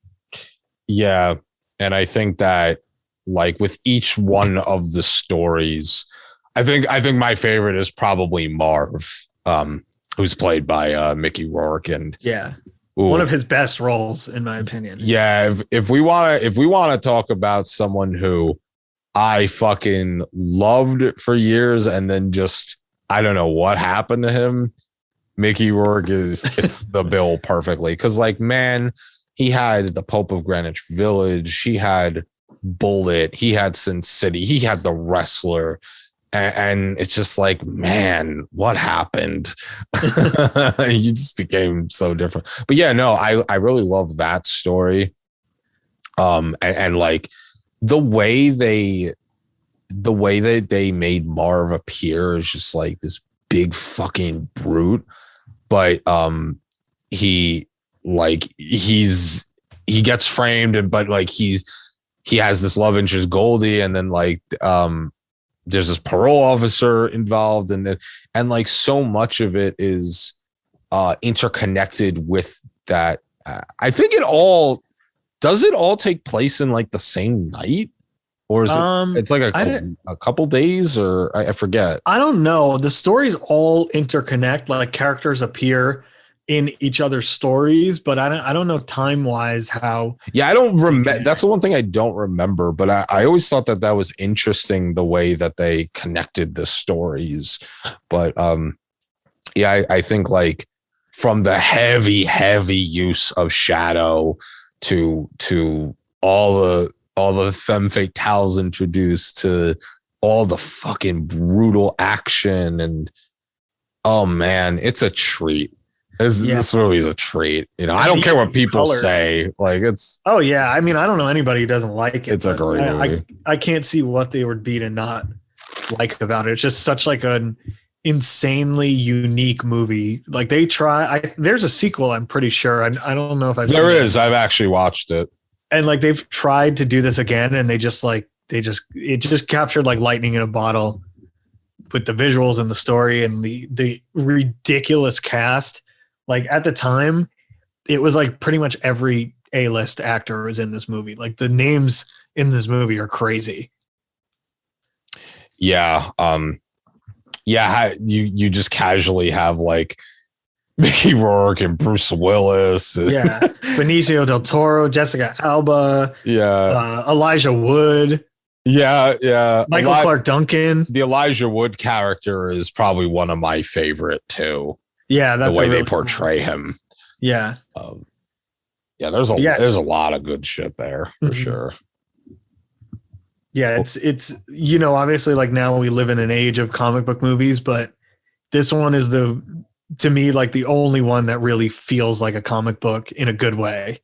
Yeah, and I think that like with each one of the stories, I think my favorite is probably Marv, who's played by Mickey Rourke, and one of his best roles in my opinion. Yeah, if we want to talk about someone who I fucking loved for years and then just I don't know what happened to him, Mickey Rourke fits the bill perfectly, because like man, he had The Pope of Greenwich Village, he had Bullet, he had Sin City, he had The Wrestler. And it's just like, man, what happened? You just became so different. But yeah, no, I really love that story. And like the way that they made Marv appear is just like this big fucking brute. But he gets framed, but like he has this love interest Goldie, and then like there's this parole officer involved, and like so much of it is interconnected with that. I think it all take place in like the same night, or is it's like a couple days, or I forget. I don't know. The stories all interconnect, like characters appear in each other's stories, but I don't know time wise how. Yeah, I don't remember. That's the one thing I don't remember, but I always thought that was interesting, the way that they connected the stories. But yeah, I think like from the heavy use of shadow to all the femme fatales introduced, to all the fucking brutal action, and oh man, it's a treat. This movie is a treat. You know, I don't care what people say. Like it's. Oh yeah, I mean, I don't know anybody who doesn't like it. It's a great movie. I can't see what they would be to not like about it. It's just such like an insanely unique movie. Like they try. There's a sequel. I'm pretty sure. I don't know if I've. There is. I've actually watched it. And like they've tried to do this again, and it just captured like lightning in a bottle with the visuals and the story and the ridiculous cast. Like at the time, it was like pretty much every A-list actor was in this movie. Like the names in this movie are crazy. Yeah. You just casually have like Mickey Rourke and Bruce Willis. Yeah. Benicio del Toro, Jessica Alba. Yeah. Elijah Wood. Yeah. Michael Clark Duncan. The Elijah Wood character is probably one of my favorite too. Yeah, that's the way really they portray him. Yeah. There's a lot of good shit there for sure. Yeah, it's obviously like now we live in an age of comic book movies, but this one is to me like the only one that really feels like a comic book in a good way.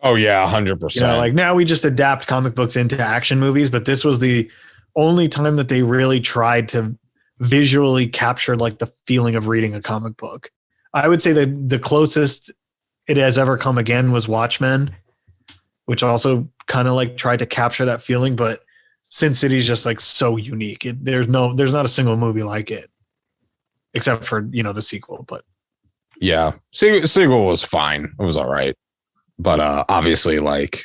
Oh yeah, 100%. Like now we just adapt comic books into action movies, but this was the only time that they really tried to visually capture like the feeling of reading a comic book. I would say that the closest it has ever come again was Watchmen, which also kind of like tried to capture that feeling, but Sin City is just like so unique. There's not a single movie like it, except for the sequel. But yeah, sequel was fine. It was all right, but obviously, like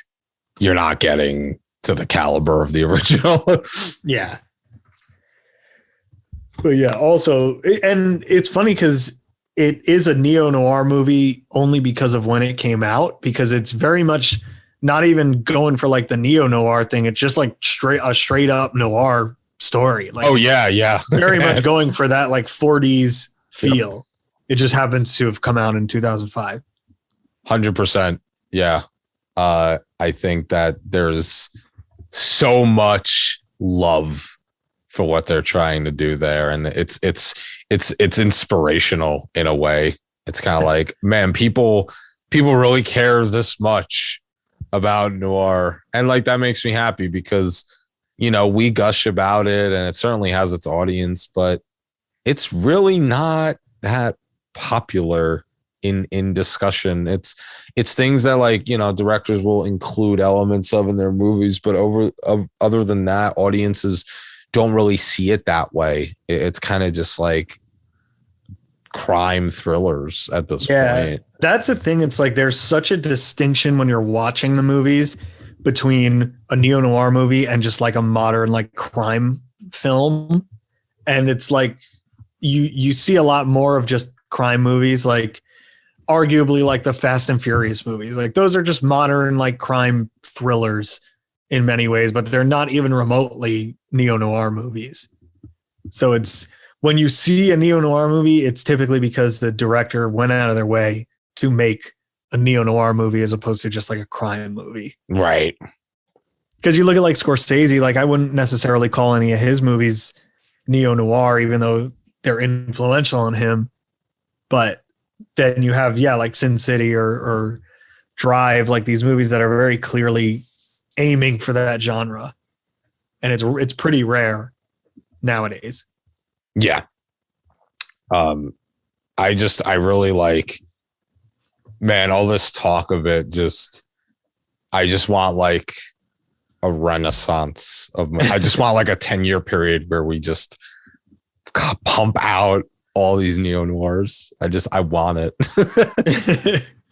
you're not getting to the caliber of the original. Yeah, but yeah, also, and it's funny because it is a neo-noir movie only because of when it came out, because it's very much not even going for like the neo-noir thing. It's just like straight up noir story. Like, oh yeah. Very much going for that like 40s feel. Yep. It just happens to have come out in 2005. 100%. Yeah. I think that there's so much love for what they're trying to do there. And it's inspirational in a way. It's kind of like, man, people really care this much about noir. And like, that makes me happy because, we gush about it and it certainly has its audience, but it's really not that popular in discussion. It's things that like, directors will include elements of in their movies, but other than that, audiences don't really see it that way. It's kind of just like crime thrillers at this point. That's the thing. It's like there's such a distinction when you're watching the movies between a neo-noir movie and just like a modern like crime film. And it's like you see a lot more of just crime movies, like arguably like the Fast and Furious movies. Like those are just modern like crime thrillers in many ways, but they're not even remotely neo-noir movies. So it's when you see a neo-noir movie, it's typically because the director went out of their way to make a neo-noir movie as opposed to just like a crime movie. Right. Because you look at like Scorsese, like I wouldn't necessarily call any of his movies neo-noir, even though they're influential on him. But then you have, like Sin City or Drive, like these movies that are very clearly aiming for that genre. And it's pretty rare nowadays. Yeah. I really like, man, all this talk of it, I just want like a renaissance of, I just want like a 10-year period where we just pump out all these neo-noirs. I want it.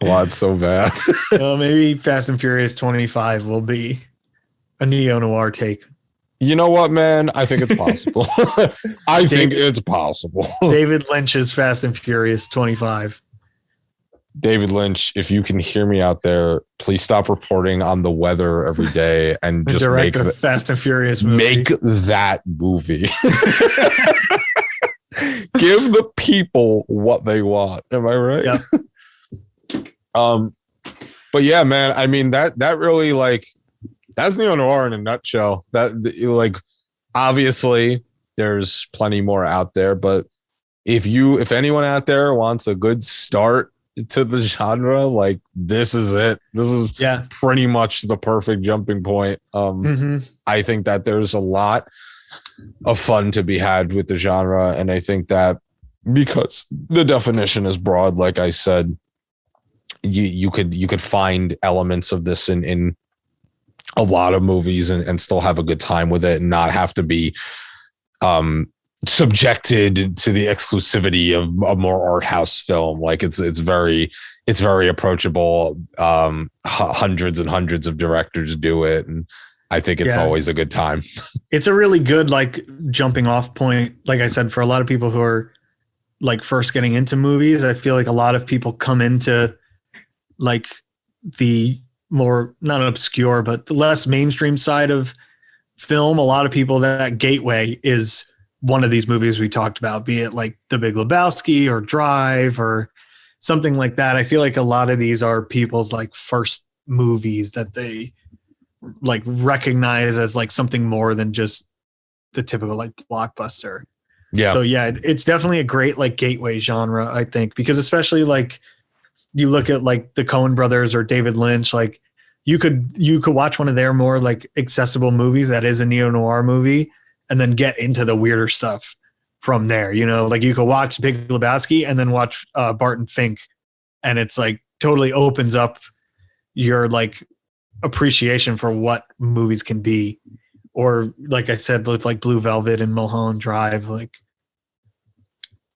I want it so bad. Well, maybe Fast and Furious 25 will be a neo-noir take. You know what, man? I think it's possible. I think it's possible. David Lynch's Fast and Furious 25. David Lynch, if you can hear me out there, please stop reporting on the weather every day and just make a Fast and Furious movie. Make that movie. Give the people what they want. Am I right? Yep. But yeah, man, I mean that really like that's neo-noir in a nutshell. That like obviously there's plenty more out there, but if anyone out there wants a good start to the genre, like this is it. This is pretty much the perfect jumping point. I think that there's a lot of fun to be had with the genre, and I think that because the definition is broad, like I said, you could find elements of this in a lot of movies and still have a good time with it and not have to be subjected to the exclusivity of a more art house film. Like it's very approachable. Hundreds and hundreds of directors do it, and I think it's always a good time. It's a really good like jumping off point. Like I said, for a lot of people who are like first getting into movies, I feel like a lot of people come into like the more not obscure, but the less mainstream side of film, a lot of people that gateway is one of these movies we talked about, be it like The Big Lebowski or Drive or something like that. I feel like a lot of these are people's like first movies that they like recognize as like something more than just the typical like blockbuster. Yeah. So yeah, it's definitely a great like gateway genre, I think, because especially like you look at like the Coen brothers or David Lynch, like you could watch one of their more like accessible movies that is a neo-noir movie and then get into the weirder stuff from there. You know, like you could watch Big Lebowski and then watch Barton Fink, and it's like totally opens up your like appreciation for what movies can be. Or like I said, with like Blue Velvet and Mulholland Drive, like,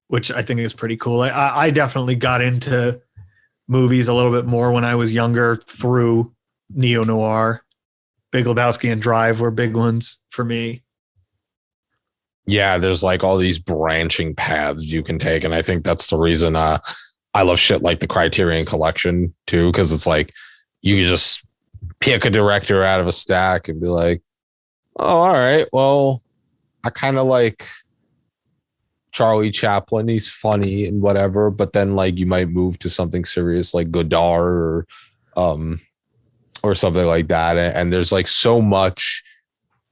which I think is pretty cool. I definitely got into movies a little bit more when I was younger through neo-noir. Big Lebowski and Drive were big ones for me. Yeah, there's like all these branching paths you can take. And I think that's the reason I love shit like the Criterion Collection too, because it's like you can just pick a director out of a stack and be like, oh, all right, well, I kind of like Charlie Chaplin. He's funny and whatever, but then like you might move to something serious like Godard or something like that. And there's like so much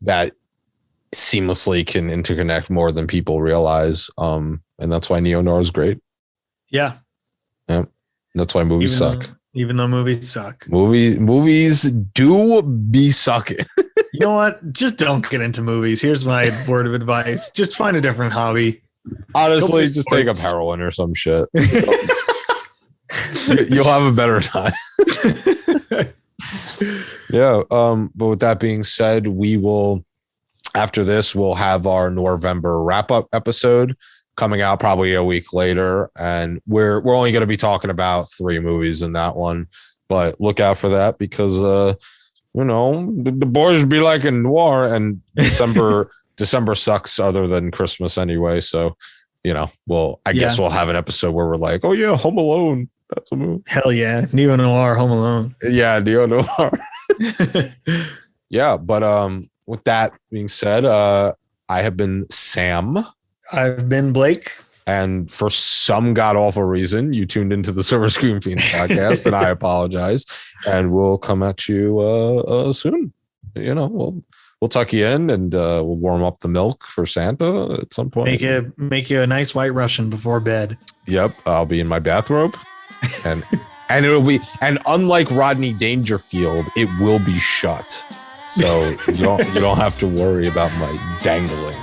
that seamlessly can interconnect more than people realize. And that's why neo-noir is great. Yeah. Yeah. That's why movies suck. Even though movies suck. Movies do be sucking. You know what? Just don't get into movies. Here's my word of advice. Just find a different hobby. Honestly, just take up heroin or some shit. You'll have a better time. Yeah. But with that being said, we will, after this, we'll have our Noirvember wrap-up episode coming out probably a week later. And we're only going to be talking about 3 movies in that one. But look out for that because you know, the boys be like in noir, and December sucks other than Christmas anyway. So, you know, I guess we'll have an episode where we're like, oh yeah, Home Alone. That's a movie. Hell yeah. Neo-Noir, Home Alone. Yeah, Neo-Noir. Yeah, but with that being said, I have been Sam. I've been Blake. And for some god-awful reason, you tuned into the Silver Screen Fiends podcast, and I apologize. And we'll come at you soon. You know, we'll tuck you in, and we'll warm up the milk for Santa at some point. Make you a nice white Russian before bed. Yep, I'll be in my bathrobe, and it'll be, and unlike Rodney Dangerfield, it will be shut, so you don't have to worry about my dangling.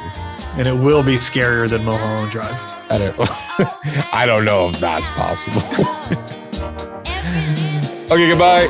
And it will be scarier than Mulholland Drive. I don't know if that's possible. Okay, goodbye.